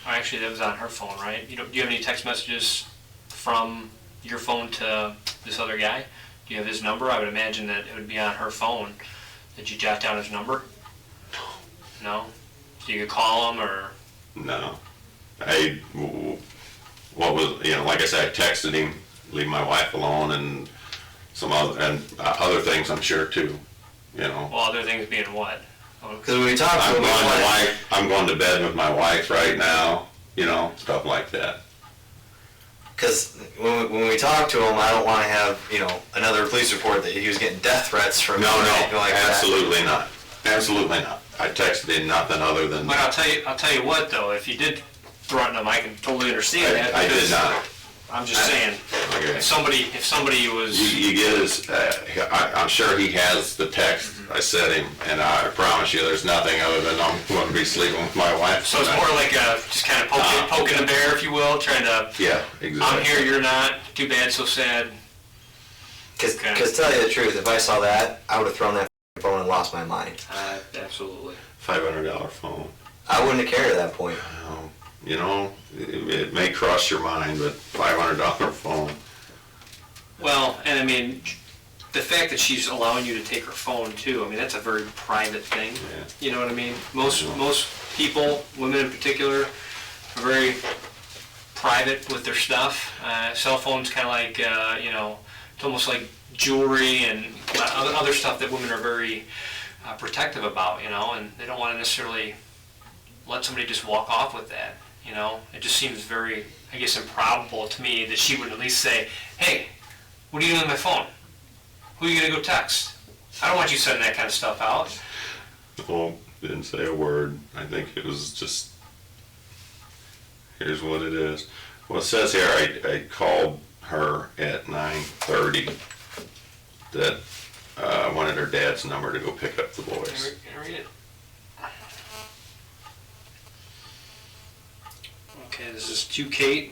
actually that was on her phone, right? Do you have any text messages from your phone to this other guy? Do you have his number? I would imagine that it would be on her phone. Did you jot down his number? No? So you could call him, or? no, what was, like I said, I texted him, leave my wife alone, and some other things I'm sure too, Well, other things being what? Because when we talked to him, I'm going to bed with my wife right now, stuff like that. because when we talked to him, I don't want to have, another police report that he was getting death threats from No, anything like that. absolutely not. Absolutely not. I texted him nothing other than. But I'll tell you what though, if you did threaten him, I can totally understand that. I did because not. I'm just saying, Okay. if somebody was, You get his, I'm sure he has the text I sent him, and I promise you there's nothing other than I'm going to be sleeping with my wife. so it's tonight. more like just kind of poking the bear, if you will, trying to, Yeah, exactly. I'm here, you're not, too bad, so sad. Because Okay. tell you the truth, if I saw that, I would have thrown that phone and lost my mind. Absolutely. $500 phone. I wouldn't have cared at that point. It may cross your mind, but $500 phone. Well, and I mean, the fact that she's allowing you to take her phone too, I mean, that's a very private thing. Yeah. You know what I mean? Most people, women in particular, are very private with their stuff. Cell phones kind of like, it's almost like jewelry and other stuff that women are very protective about, and they don't want to necessarily let somebody just walk off with that, It just seems very, I guess, improbable to me that she would at least say, hey, what are you doing with my phone? Who are you going to go text? I don't want you sending that kind of stuff out. Oh, didn't say a word. I think it was just, here's what it is. Well, it says here I called her at 9:30 that I wanted her dad's number to go pick up the boys. Can I read it? Okay, this is to Kate.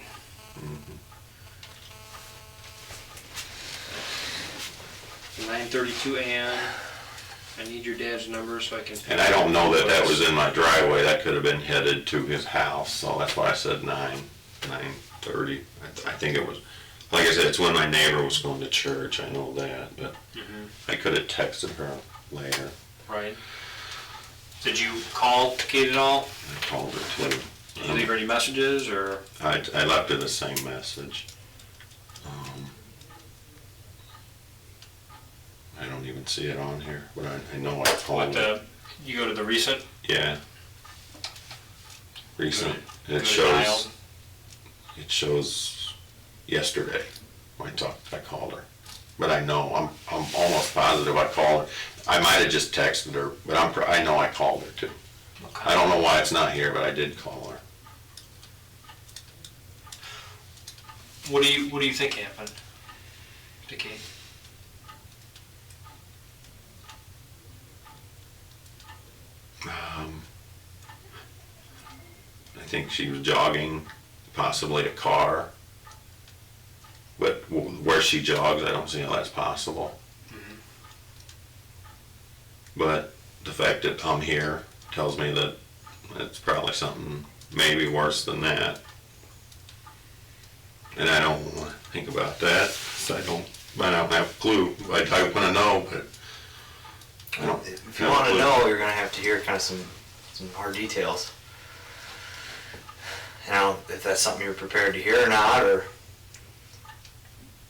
9:32 a.m. I need your dad's number so I can. And I don't know that that was in my driveway. That could have been headed to his house, so that's why I said 9:30. I think it was, like I said, it's when my neighbor was going to church. I know that, but I could have texted her later. Right. Did you call Kate at all? I called her too. Did you leave her any messages, or? I left her the same message. I don't even see it on here, but I know I called her. You go to the recent? Yeah. Recent. Go It to shows. dials? It shows yesterday. I called her, but I know I'm almost positive I called her. I might have just texted her, but I know I called her too. Okay. I don't know why it's not here, but I did call her. What do you think happened to Kate? I think she was jogging, possibly a car. But where she jogs, I don't see how that's possible. But the fact that I'm here tells me that it's probably something maybe worse than that. And I don't want to think about that, so I don't have a clue. I want to know, but I don't. If you want to know, you're going to have to hear kind of some hard details. And I don't know if that's something you're prepared to hear or not, or...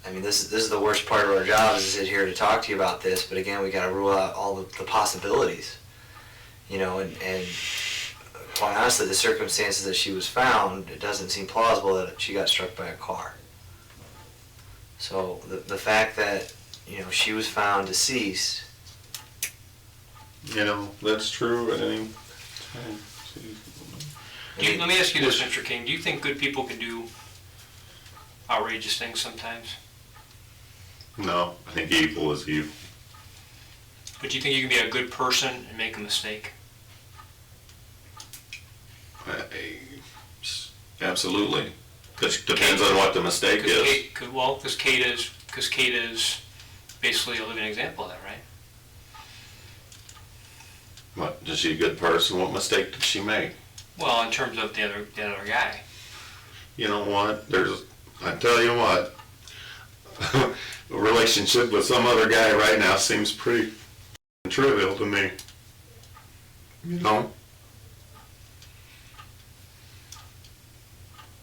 I mean, this is the worst part of our job, is to sit here to talk to you about this, but again, we got to rule out all the possibilities. You know, and quite honestly, the circumstances that she was found, it doesn't seem plausible that she got struck by a car. So the fact that, you know, she was found deceased... You know, that's true at any time. Let me ask you this, Mr. King. Do you think good people can do outrageous things sometimes? No, I think evil is evil. But do you think you can be a good person and make a mistake? Absolutely. It depends on what the mistake is. Because Kate is basically a living example of that, right? What, is she a good person? What mistake did she make? Well, in terms of the other guy. You know what? I tell you what, a relationship with some other guy right now seems pretty trivial to me. You know?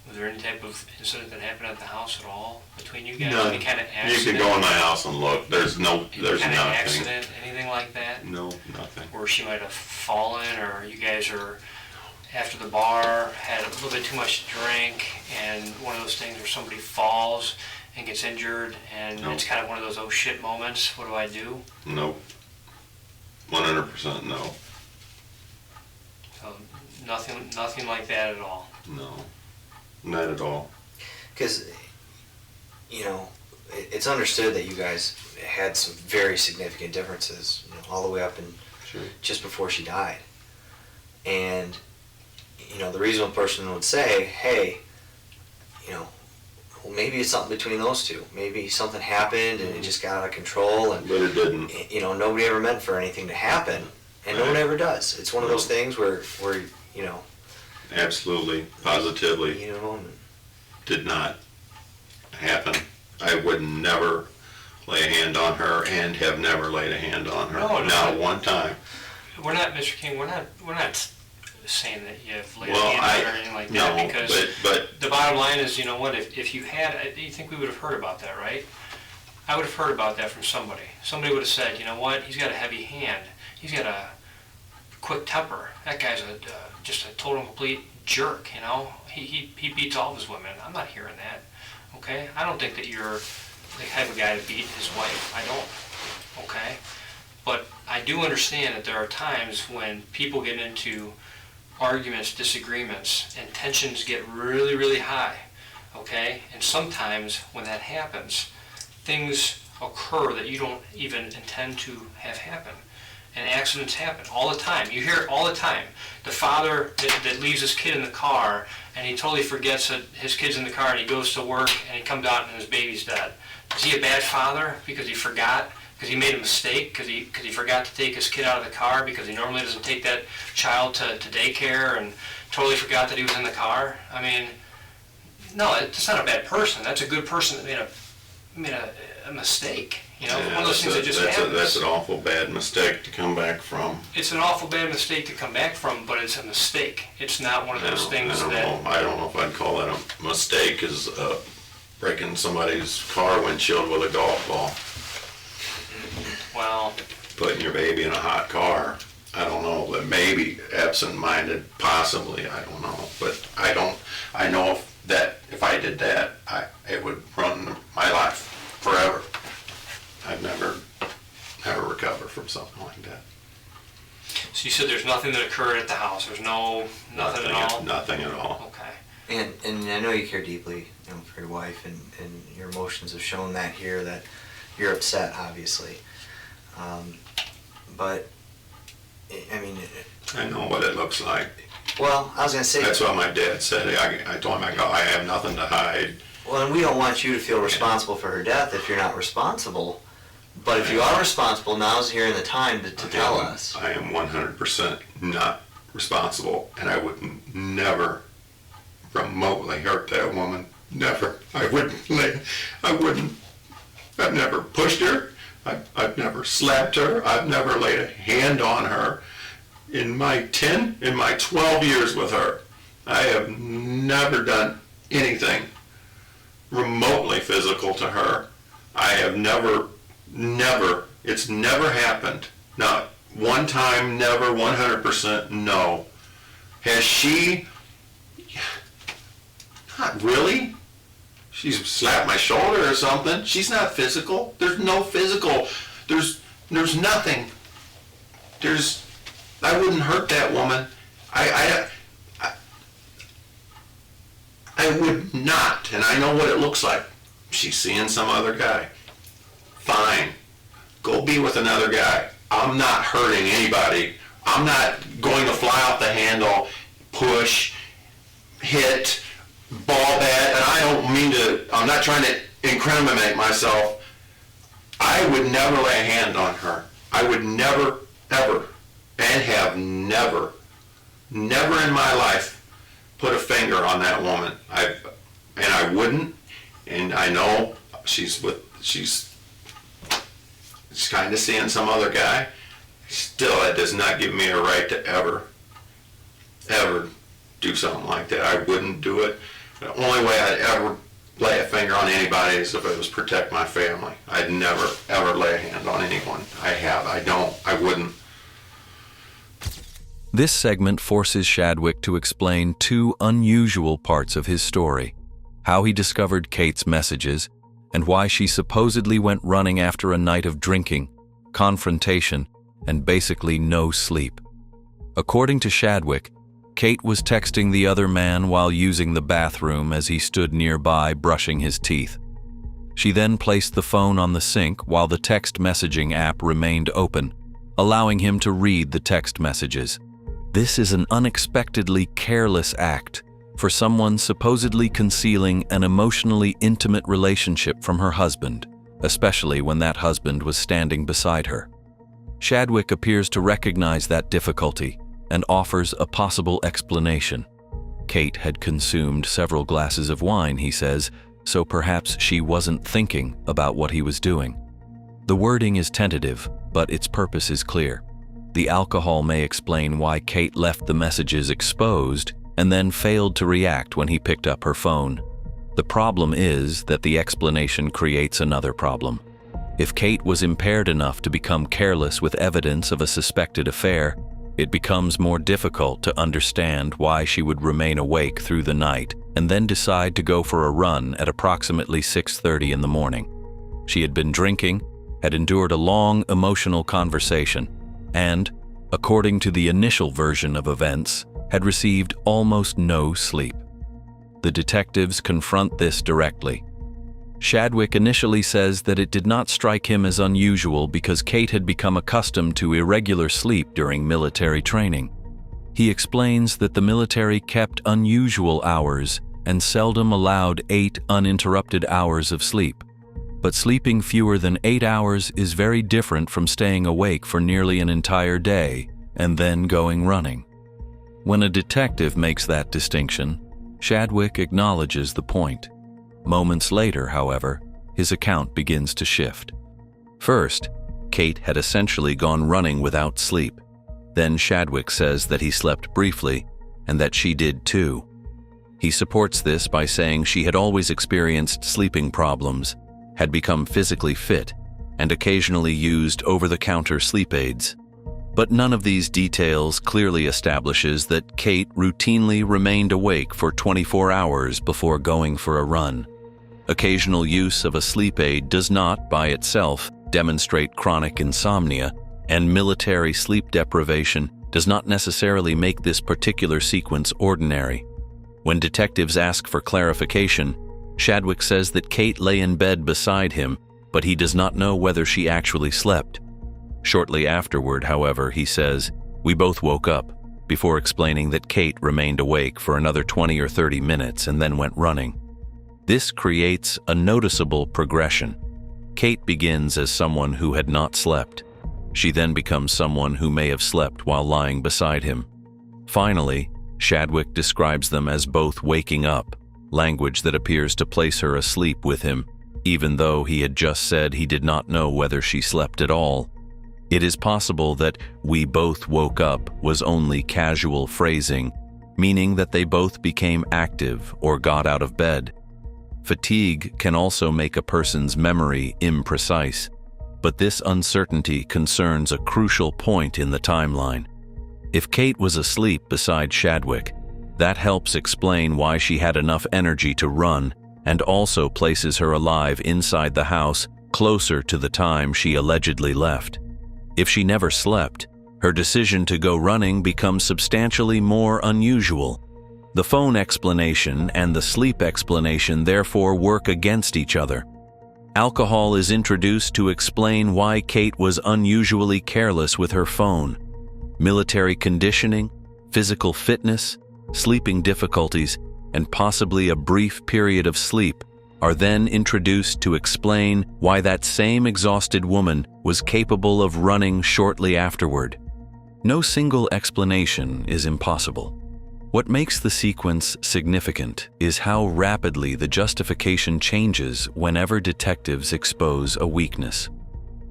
Was there any type of incident that happened at the house at all between you guys? None. Any kind of You accident? can go in my house and look. There's Any kind of nothing. accident, anything like that? No, nothing. Where she might have fallen, or you guys are after the bar, had a little bit too much to drink, and one of those things where somebody falls and gets injured, and No. it's kind of one of those oh shit moments. What do I do? Nope. 100% no. So nothing like that at all. No. Not at all. Because, you know, it's understood that you guys had some very significant differences, you know, all the way up and Sure. just before she died. And, you know, the reasonable person would say, hey, you know, well, maybe it's something between those two. Maybe something happened and it just got out of control, and, But it didn't. you know, nobody ever meant for anything to happen, and no one ever does. It's one of those things where you know... Absolutely, positively, You know... did not happen. I would never lay a hand on her and have never laid a hand on her. No, Not one time. We're not, Mr. King. We're not saying that you have laid Well, a hand or anything like that, no, because but the bottom line is, you know what? If you had, you think we would have heard about that, right? I would have heard about that from somebody. Somebody would have said, you know what? He's got a heavy hand. He's got a quick temper. That guy's just a total and complete jerk. You know, he beats all of his women. I'm not hearing that. Okay, I don't think that you're the type of guy to beat his wife. I don't. Okay, but I do understand that there are times when people get into arguments, disagreements, and tensions get really, really high. Okay, and sometimes when that happens, things occur that you don't even intend to have happen. And accidents happen all the time. You hear it all the time. The father that leaves his kid in the car, and he totally forgets that his kid's in the car, and he goes to work, and he comes out and his baby's dead. Is he a bad father because he forgot because he made a mistake, because he forgot to take his kid out of the car, because he normally doesn't take that child to daycare, and totally forgot that he was in the car. I mean, no, it's not a bad person. That's a good person that made a mistake. You know, one of those things that just happens. That's an awful bad mistake to come back from. It's an awful bad mistake to come back from, but it's a mistake. It's not one of those things that... I don't know if I'd call that a mistake, is breaking somebody's car windshield with a golf ball. Well... Putting your baby in a hot car. I don't know, but maybe absent-minded, possibly, I don't know. But I know that if I did that, it would run my life forever. I'd never recover from something like that. So you said there's nothing that occurred at the house. There's nothing at all? Nothing at all. Okay. And I know you care deeply, for your wife, and your emotions have shown that here, that you're upset, obviously. But, I mean... I know what it looks like. Well, I was going to say... That's what my dad said. I told him, I have nothing to hide. Well, and we don't want you to feel responsible for her death if you're not responsible. But if you are responsible, now's here in the time to tell us. I am 100% not responsible, and I would never remotely hurt that woman. Never. I wouldn't. I've never pushed her. I've never slapped her. I've never laid a hand on her. In my 12 years with her, I have never done anything remotely physical to her. I have never, it's never happened. Not one time, never, 100% no. Has she? Not really. She's slapped my shoulder or something. She's not physical. There's no physical. There's nothing. I wouldn't hurt that woman. I would not, and I know what it looks like. She's seeing some other guy. Fine. Go be with another guy. I'm not hurting anybody. I'm not going to fly off the handle, push, hit, ball bat, and I don't mean to, I'm not trying to incriminate myself. I would never lay a hand on her. I would never, ever, and have never in my life put a finger on that woman. I wouldn't, and I know she's kind of seeing some other guy. Still, that does not give me a right to ever do something like that. I wouldn't do it. The only way I'd ever lay a finger on anybody is if it was protect my family. I'd never, ever lay a hand on anyone. I wouldn't. This segment forces Shadwick to explain two unusual parts of his story: how he discovered Kate's messages, and why she supposedly went running after a night of drinking, confrontation, and basically no sleep. According to Shadwick, Kate was texting the other man while using the bathroom as he stood nearby brushing his teeth. She then placed the phone on the sink while the text messaging app remained open, allowing him to read the text messages. This is an unexpectedly careless act for someone supposedly concealing an emotionally intimate relationship from her husband, especially when that husband was standing beside her. Shadwick appears to recognize that difficulty and offers a possible explanation. Kate had consumed several glasses of wine, he says, so perhaps she wasn't thinking about what he was doing. The wording is tentative, but its purpose is clear. The alcohol may explain why Kate left the messages exposed and then failed to react when he picked up her phone. The problem is that the explanation creates another problem. If Kate was impaired enough to become careless with evidence of a suspected affair, it becomes more difficult to understand why she would remain awake through the night and then decide to go for a run at approximately 6:30 in the morning. She had been drinking, had endured a long emotional conversation, and, according to the initial version of events, had received almost no sleep. The detectives confront this directly. Shadwick initially says that it did not strike him as unusual because Kate had become accustomed to irregular sleep during military training. He explains that the military kept unusual hours and seldom allowed 8 uninterrupted hours of sleep. But sleeping fewer than 8 hours is very different from staying awake for nearly an entire day and then going running. When a detective makes that distinction, Shadwick acknowledges the point. Moments later, however, his account begins to shift. First, Kate had essentially gone running without sleep. Then Shadwick says that he slept briefly and that she did too. He supports this by saying she had always experienced sleeping problems, had become physically fit, and occasionally used over-the-counter sleep aids. But none of these details clearly establishes that Kate routinely remained awake for 24 hours before going for a run. Occasional use of a sleep aid does not, by itself, demonstrate chronic insomnia, and military sleep deprivation does not necessarily make this particular sequence ordinary. When detectives ask for clarification, Shadwick says that Kate lay in bed beside him, but he does not know whether she actually slept. Shortly afterward, however, he says, "We both woke up," before explaining that Kate remained awake for another 20 or 30 minutes and then went running. This creates a noticeable progression. Kate begins as someone who had not slept. She then becomes someone who may have slept while lying beside him. Finally, Shadwick describes them as both waking up, language that appears to place her asleep with him, even though he had just said he did not know whether she slept at all. It is possible that "we both woke up" was only casual phrasing, meaning that they both became active or got out of bed. Fatigue can also make a person's memory imprecise, but this uncertainty concerns a crucial point in the timeline. If Kate was asleep beside Shadwick, that helps explain why she had enough energy to run and also places her alive inside the house closer to the time she allegedly left. If she never slept, her decision to go running becomes substantially more unusual. The phone explanation and the sleep explanation therefore work against each other. Alcohol is introduced to explain why Kate was unusually careless with her phone. Military conditioning, physical fitness, sleeping difficulties, and possibly a brief period of sleep are then introduced to explain why that same exhausted woman was capable of running shortly afterward. No single explanation is impossible. What makes the sequence significant is how rapidly the justification changes whenever detectives expose a weakness.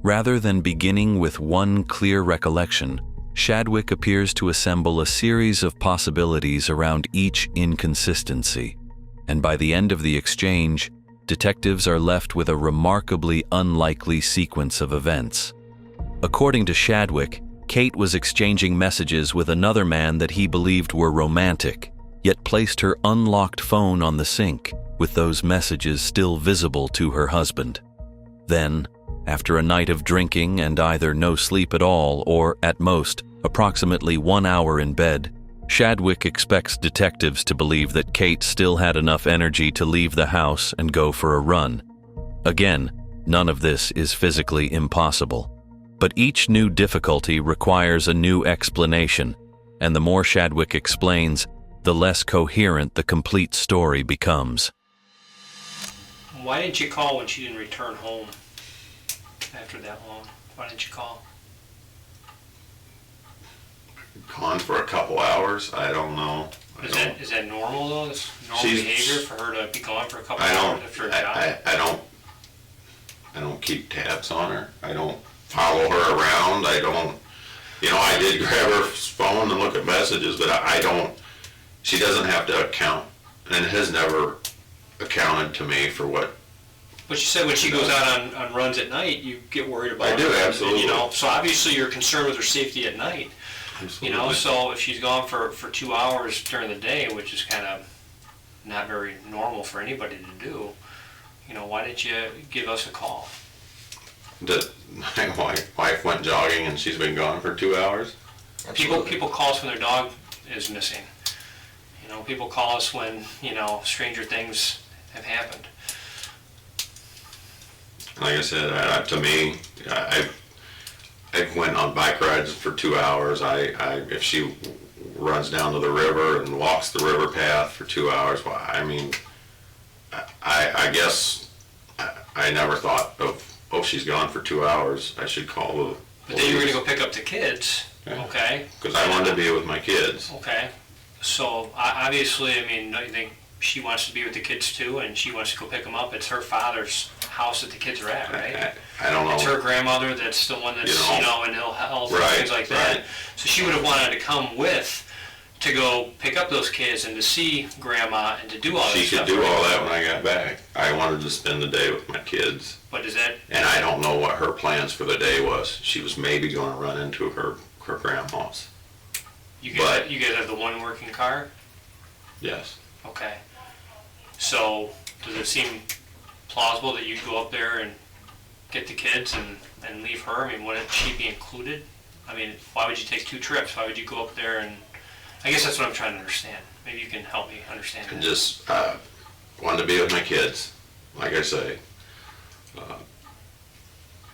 Rather than beginning with one clear recollection, Shadwick appears to assemble a series of possibilities around each inconsistency, and by the end of the exchange, detectives are left with a remarkably unlikely sequence of events. According to Shadwick, Kate was exchanging messages with another man that he believed were romantic, yet placed her unlocked phone on the sink, with those messages still visible to her husband. Then, after a night of drinking and either no sleep at all or, at most, approximately 1 hour in bed, Shadwick expects detectives to believe that Kate still had enough energy to leave the house and go for a run. Again, none of this is physically impossible. But each new difficulty requires a new explanation, and the more Shadwick explains, the less coherent the complete story becomes. Why didn't you call when she didn't return home after that long? Why didn't you call? Gone for a couple hours, I don't know. Is that normal though? Is normal behavior for her to be gone for a couple hours after a job? I don't keep tabs on her. I don't follow her around. I did grab her phone and look at messages, but she doesn't have to account, and has never accounted to me for what. But you said when she goes out on runs at night, you get worried about her. I do, absolutely. So obviously you're concerned with her safety at night. Absolutely. So if she's gone for 2 hours during the day, which is kind of not very normal for anybody to do, why didn't you give us a call? My wife went jogging and she's been gone for 2 hours. People call us when their dog is missing. People call us when, stranger things have happened. Like I said, to me, I went on bike rides for 2 hours. If she runs down to the river and walks the river path for 2 hours, well, I guess I never thought of, oh, she's gone for 2 hours, I should call the But then you were gonna go pick up the kids, Yeah. okay? Because I wanted to be with my kids. Okay, so obviously, I mean, don't you think she wants to be with the kids too, and she wants to go pick them up? It's her father's house that the kids are at, right? I don't know. It's her grandmother that's the one that's, You know. in ill health and Right, things like that. right. So she would have wanted to come with to go pick up those kids and to see grandma and to do all She this could stuff. do right? all that when I got back. I wanted to spend the day with my kids. But is that, And I don't know what her plans for the day was. She was maybe going to run into her grandma's. you But- guys have the one working car? Yes. Okay. So, does it seem plausible that you'd go up there and get the kids and leave her? I mean, wouldn't she be included? I mean, why would you take 2 trips? Why would you go up there and, I guess that's what I'm trying to understand. Maybe you can help me understand And that. just wanted to be with my kids, like I say.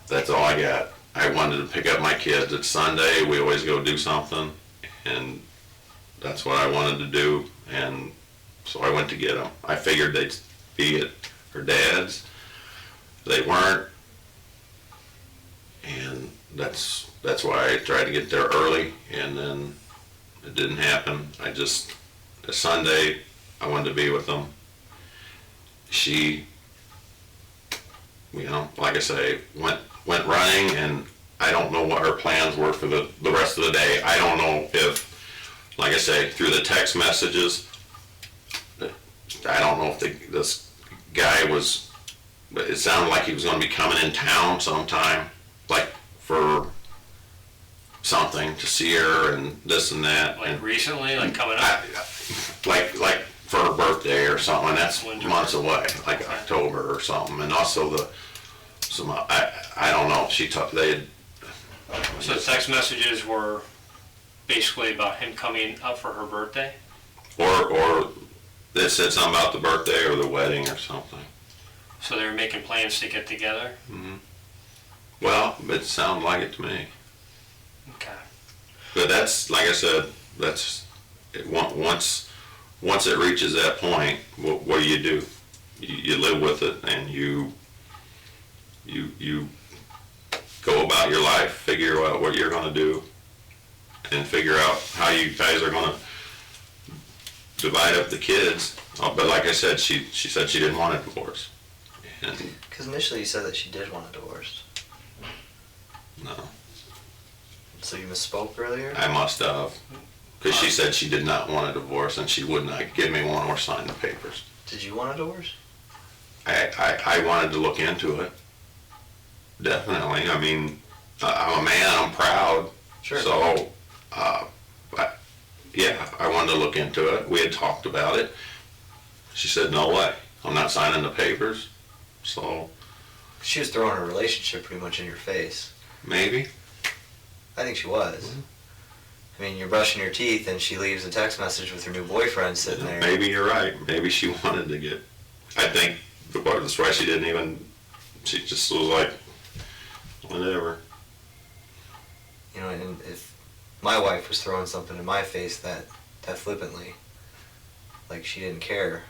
That's all I got. I wanted to pick up my kids. It's Sunday, we always go do something, and that's what I wanted to do, and so I went to get them. I figured they'd be at her dad's. They weren't, and that's why I tried to get there early, and then it didn't happen. Sunday, I wanted to be with them. She, like I say, went running, and I don't know what her plans were for the rest of the day. I don't know if, like I say, through the text messages, I don't know if this guy was, but it sounded like he was going to be coming in town sometime, like for something to see her and this and that. Like And recently, like coming up? like for her birthday or something, and that's Winter. months away, like Okay. October or something. And also I don't know. So the text messages were basically about him coming up for her birthday? or they said something about the birthday or the wedding or something. So they were making plans to get together? Well, it sounded like it to me. Okay. But that's, like I said, once it reaches that point, what do? You live with it, and you go about your life, figure out what you're going to do, and figure out how you guys are going to divide up the kids. But like I said, she said she didn't want a divorce. And Because initially you said that she did want a divorce. no, So you misspoke earlier? I must have. Because she said she did not want a divorce, and she would not give me one or sign the papers. Did you want a divorce? I wanted to look into it. Definitely. I mean, I'm a man, I'm proud. Sure. So, yeah, I wanted to look into it. We had talked about it. She said, no way, I'm not signing the papers. So, She was throwing her relationship pretty much in your face. maybe. I think she was. I mean, you're brushing your teeth and she leaves a text message with her new boyfriend sitting there. Maybe you're right. Maybe she wanted to get, I think that's why she didn't even, she just was like, whatever. You know, and if my wife was throwing something in my face that flippantly, like she didn't care,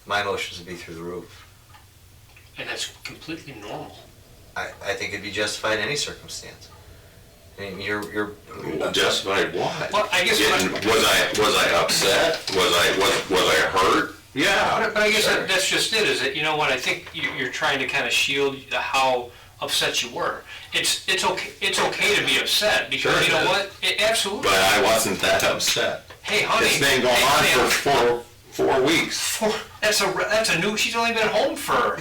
my emotions would be through the roof. And that's completely normal. I think it'd be justified in any circumstance. I mean, you're Justified what? Well, I guess was I upset? Was I hurt? Yeah. But I guess Sure. that's just it, is that, you know what, I think you're trying to kind of shield how upset you were. It's okay to be upset, because Sure you know it is. what? Absolutely. But I wasn't that upset. Hey, honey. It's been going on for 4 weeks. That's a new, she's only been home for,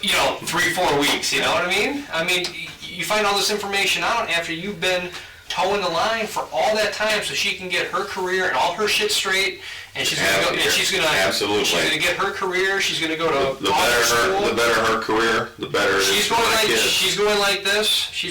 3-4 weeks, you know what I mean? I mean, you find all this information out after you've been towing the line for all that time, so she can get her career and all her shit straight, and she's gonna go, and Absolutely. she's gonna get her career, she's gonna go to The school. better her career, the better it is She's for going my like kids. she's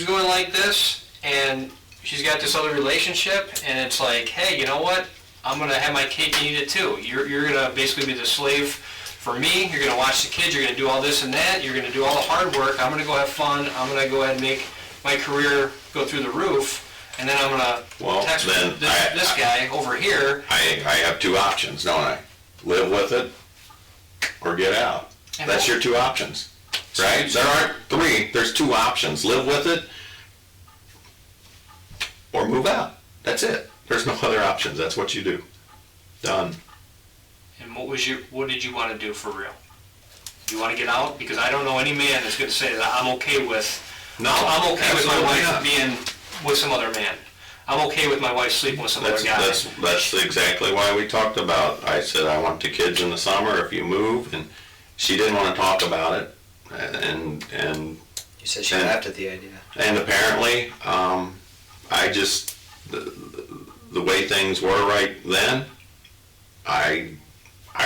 going like this, and she's got this other relationship, and it's like, hey, you know what? I'm gonna have my cake and eat it too. You're gonna basically be the slave for me. You're gonna watch the kids. You're gonna do all this and that. You're gonna do all the hard work. I'm gonna go have fun. I'm gonna go ahead and make my career go through the roof, and then I'm gonna text this guy over here. I have 2 options, don't I? Live with it or get out. And That's your 2 options. right? There aren't three, there's two options. Live with it or move out. That's it. There's no other options. That's what you do. Done. And what did you want to do for real? Do you want to get out? Because I don't know any man that's going to say that I'm okay with, No, I'm okay with my absolutely wife not. being with some other man. I'm okay with my wife sleeping with some other guy. That's exactly why we talked about, I said I want the kids in the summer if you move, and she didn't want to talk about it, and You said she laughed at the idea. and apparently, I just, the way things were right then, I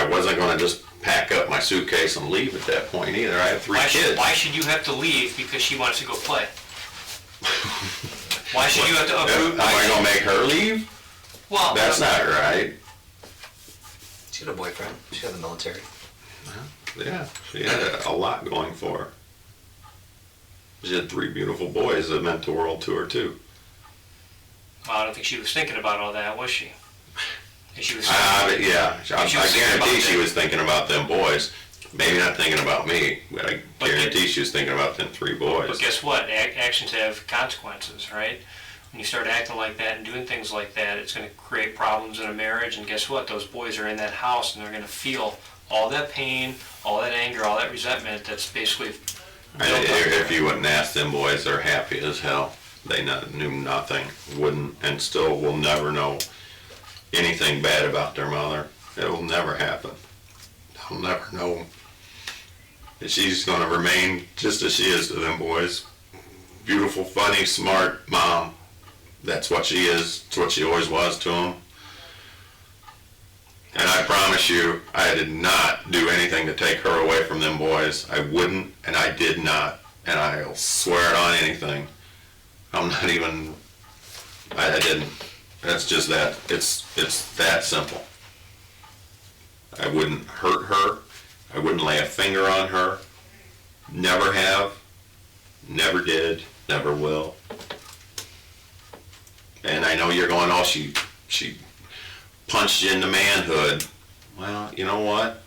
wasn't going to just pack up my suitcase and leave at that point either. I have three kids. Why should you have to leave because she wants to go play? Why should you have to uproot? Am I going to make her leave? Well, That's not right. She got a boyfriend. She got in the military. Yeah, she had a lot going for her. She had three beautiful boys that meant the world to her too. Well, I don't think she was thinking about all that, was she? If she was Yeah, I She was thinking guarantee about she them. was thinking about them boys. Maybe not thinking about me, but I But guarantee she was thinking about them three boys. But guess what? Actions have consequences, right? When you start acting like that and doing things like that, it's going to create problems in a marriage. And guess what? Those boys are in that house and they're going to feel all that pain, all that anger, all that resentment that's basically built up there. If you wouldn't ask them boys, they're happy as hell. They knew nothing, wouldn't, and still will never know anything bad about their mother. It will never happen. They'll never know. She's going to remain just as she is to them boys. Beautiful, funny, smart mom. That's what she is. It's what she always was to them. And I promise you, I did not do anything to take her away from them boys. I wouldn't, and I did not. And I'll swear it on anything. I'm not even, I didn't. That's just that. It's that simple. I wouldn't hurt her. I wouldn't lay a finger on her. Never have. Never did. Never will. And I know you're going, oh, she punched you into manhood. Well, you know what?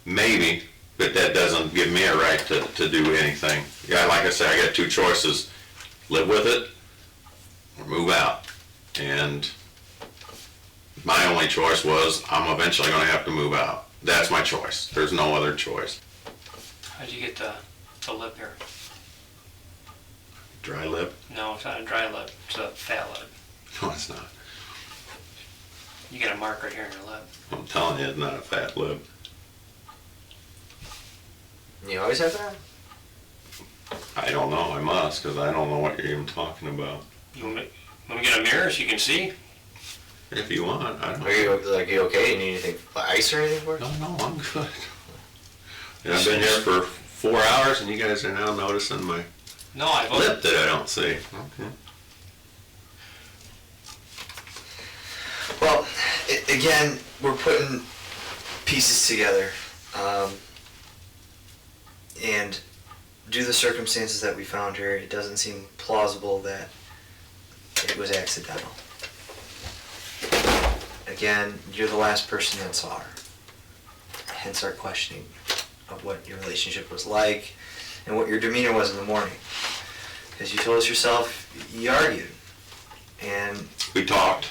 Maybe, but that doesn't give me a right to do anything. Yeah, like I said, I got two choices. Live with it or move out. And my only choice was I'm eventually going to have to move out. That's my choice. There's no other choice. How'd you get the lip here? Dry lip? No, it's not a dry lip. It's a fat lip. No, it's not. You got a mark right here in your lip. I'm telling you, it's not a fat lip. You always have that? I don't know. I must, because I don't know what you're even talking about. You want me to get a mirror so you can see? If you want, I don't Are you okay? You need anything, ice or anything for it? No, I'm good. And I've been here for 4 hours, and you guys are now noticing my No, I've lip that I don't see. Okay. Well, again, we're putting pieces together. And due to the circumstances that we found here, it doesn't seem plausible that it was accidental. Again, you're the last person that saw her. Hence our questioning of what your relationship was like and what your demeanor was in the morning. Because you told us yourself you argued. And We talked.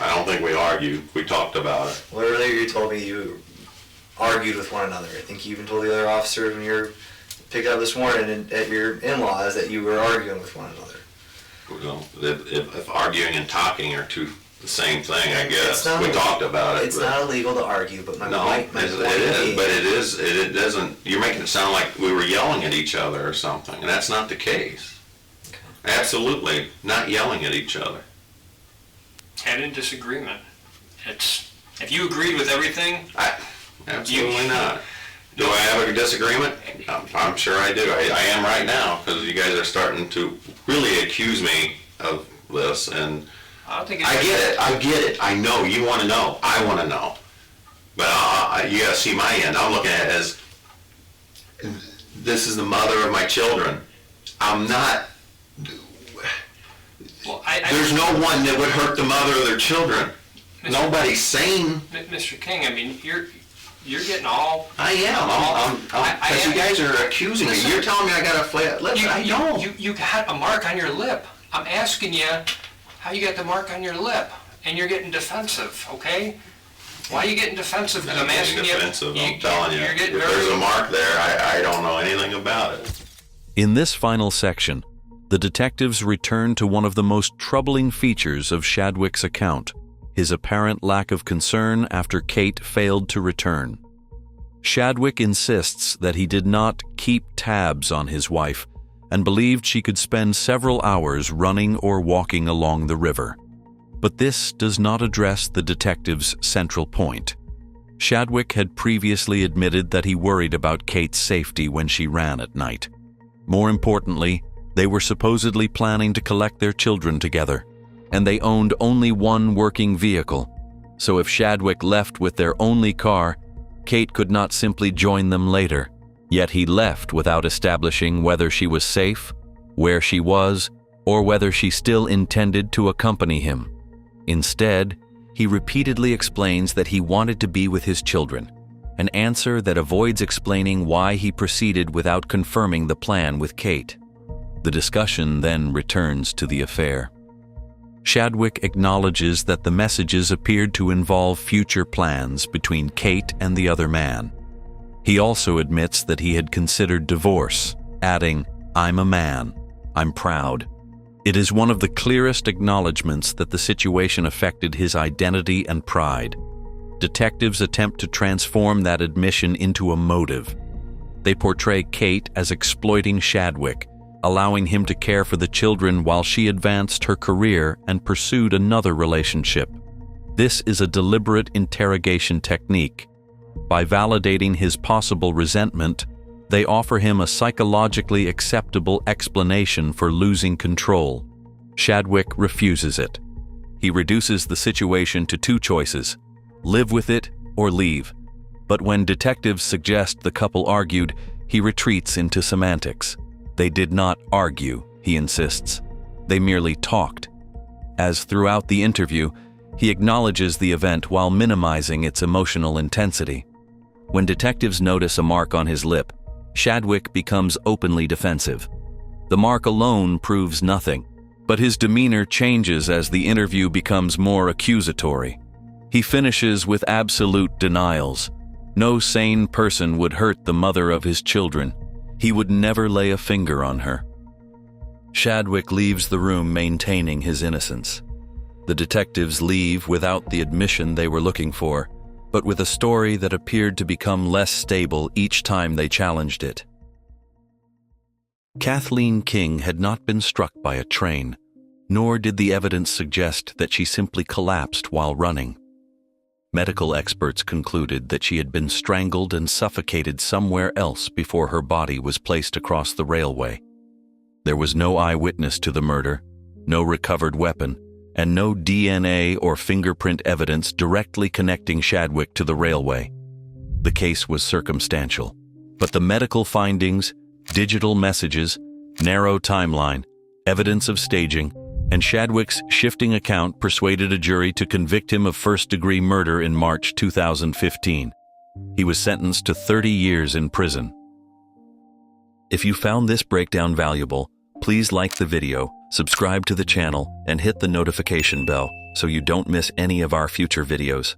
I don't think we argued. We talked about it. well, earlier you told me you argued with one another. I think you even told the other officer when you were picked up this morning at your in-laws that you were arguing with one another. Well, if arguing and talking are the same thing, I guess. It's not We illegal. talked about it. It's but- not illegal to argue, but my No, point it is, but it doesn't, you're making it sound like we were yelling at each other or something, and that's not the case. Okay. Absolutely, not yelling at each other. had a disagreement. If you agreed with everything, Absolutely not. Do I have a disagreement? I'm sure I do. I am right now, because you guys are starting to really accuse me of this, and I don't think it's... I get it. I know, you want to know. I want to know. But you got to see my end. I'm looking at it as, this is the mother of my children. I'm not... Well, There's no one that would hurt the mother of their children. Nobody's sane. Mr. King, I mean, You're getting all. I am. Because you guys are accusing me. You're telling me I got a flat lip. I don't. You got a mark on your lip. I'm asking you how you got the mark on your lip, and you're getting defensive, okay? Why are you getting defensive? Because I'm asking you. Defensive, I'm telling you. You're getting if there's a mark there, I don't know anything about it. In this final section, the detectives return to one of the most troubling features of Shadwick's account, his apparent lack of concern after Kate failed to return. Shadwick insists that he did not keep tabs on his wife and believed she could spend several hours running or walking along the river. But this does not address the detective's central point. Shadwick had previously admitted that he worried about Kate's safety when she ran at night. More importantly, they were supposedly planning to collect their children together, and they owned only one working vehicle. So if Shadwick left with their only car, Kate could not simply join them later. Yet he left without establishing whether she was safe, where she was, or whether she still intended to accompany him. Instead, he repeatedly explains that he wanted to be with his children, an answer that avoids explaining why he proceeded without confirming the plan with Kate. The discussion then returns to the affair. Shadwick acknowledges that the messages appeared to involve future plans between Kate and the other man. He also admits that he had considered divorce, adding, "I'm a man. I'm proud." It is one of the clearest acknowledgments that the situation affected his identity and pride. Detectives attempt to transform that admission into a motive. They portray Kate as exploiting Shadwick, allowing him to care for the children while she advanced her career and pursued another relationship. This is a deliberate interrogation technique. By validating his possible resentment, they offer him a psychologically acceptable explanation for losing control. Shadwick refuses it. He reduces the situation to two choices: live with it or leave. But when detectives suggest the couple argued, he retreats into semantics. They did not argue, he insists. They merely talked. As throughout the interview, he acknowledges the event while minimizing its emotional intensity. When detectives notice a mark on his lip, Shadwick becomes openly defensive. The mark alone proves nothing, but his demeanor changes as the interview becomes more accusatory. He finishes with absolute denials. No sane person would hurt the mother of his children. He would never lay a finger on her. Shadwick leaves the room maintaining his innocence. The detectives leave without the admission they were looking for, but with a story that appeared to become less stable each time they challenged it. Kathleen King had not been struck by a train, nor did the evidence suggest that she simply collapsed while running. Medical experts concluded that she had been strangled and suffocated somewhere else before her body was placed across the railway. There was no eyewitness to the murder, no recovered weapon, and no DNA or fingerprint evidence directly connecting Shadwick to the railway. The case was circumstantial, but the medical findings, digital messages, narrow timeline, evidence of staging, and Shadwick's shifting account persuaded a jury to convict him of first-degree murder in March 2015. He was sentenced to 30 years in prison. If you found this breakdown valuable, please like the video, subscribe to the channel, and hit the notification bell so you don't miss any of our future videos.